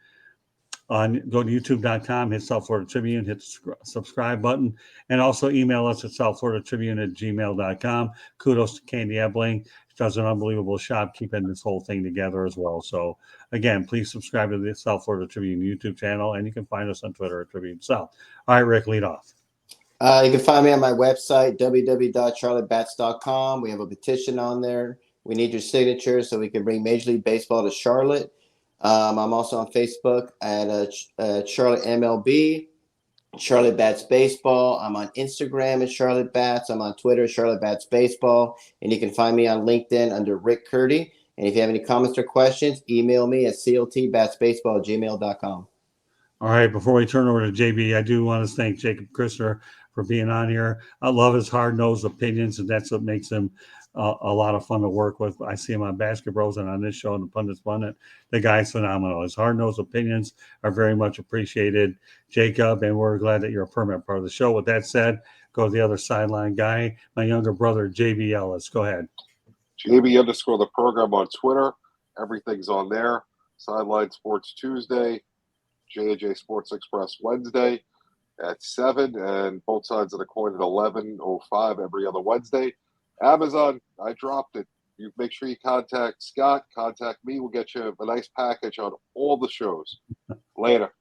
Go to youtube.com, hit South Florida Tribune, hit the subscribe button, and also email us at southfloridatribune@gmail.com. Kudos to Candy Ebling. She does an unbelievable job keeping this whole thing together as well. So, again, please subscribe to the South Florida Tribune YouTube channel, and you can find us on Twitter at Tribune South. All right, Rick, lead off. You can find me on my website, www.charlottebats.com. We have a petition on there. We need your signature so we can bring Major League Baseball to Charlotte. I'm also on Facebook at Charlotte MLB, Charlotte Bats Baseball. I'm on Instagram at Charlotte Bats. I'm on Twitter, Charlotte Bats Baseball. And you can find me on LinkedIn under Rick Curdy. And if you have any comments or questions, email me at cltbatsbaseball@gmail.com. All right, before we turn over to JB, I do want to thank Jacob Christner for being on here. I love his hard-nosed opinions, and that's what makes him a lot of fun to work with. I see him on Basket Bros and on this show, and the Pundits Pundit. The guy's phenomenal. His hard-nosed opinions are very much appreciated, Jacob, and we're glad that you're a permanent part of the show. With that said, go to the other sideline guy, my younger brother, JB Ellis. Go ahead. JB_ the program on Twitter. Everything's on there. Sideline Sports Tuesday, J&J Sports Express Wednesday at 7, and both sides of the coin at 11:05 every other Wednesday. Amazon, I dropped it. You make sure you contact Scott, contact me. We'll get you a nice package on all the shows. Later.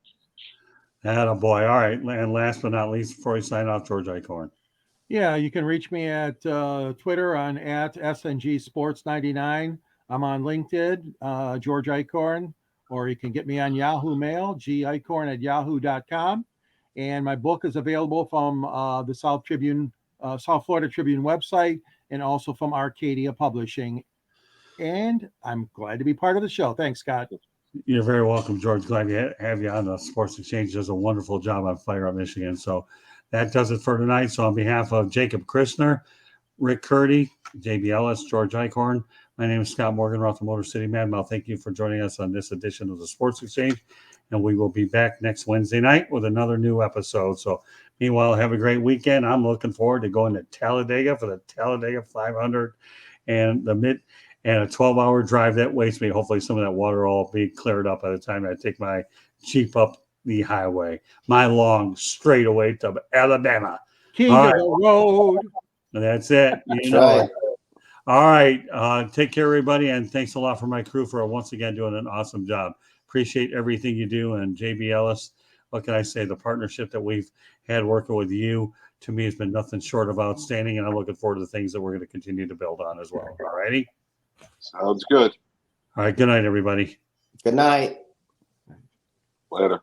Attaboy. All right, and last but not least, before we sign off, George Eichhorn. Yeah, you can reach me at Twitter on at SNG Sports 99. I'm on LinkedIn, George Eichhorn, or you can get me on Yahoo Mail, geichhorn@yahoo.com. And my book is available from the South Florida Tribune website, and also from Arcadia Publishing. And I'm glad to be part of the show. Thanks, Scott. You're very welcome, George. Glad to have you on the Sports Exchange. Does a wonderful job on Fire Up Michigan. So that does it for tonight. So on behalf of Jacob Christner, Rick Curdy, JB Ellis, George Eichhorn, my name is Scott Morgan, Roth Motor City Madmouth. Thank you for joining us on this edition of the Sports Exchange. And we will be back next Wednesday night with another new episode. So meanwhile, have a great weekend. I'm looking forward to going to Talladega for the Talladega 500 and a 12-hour drive. That wastes me. Hopefully some of that water will be cleared up by the time I take my Jeep up the highway. My long straightaway to Alabama. King of the road. That's it. Right. All right. Take care, everybody. And thanks a lot for my crew for once again doing an awesome job. Appreciate everything you do. And JB Ellis, what can I say? The partnership that we've had working with you, to me, has been nothing short of outstanding. And I'm looking forward to the things that we're going to continue to build on as well. All righty. Sounds good. All right. Good night, everybody. Good night. Later.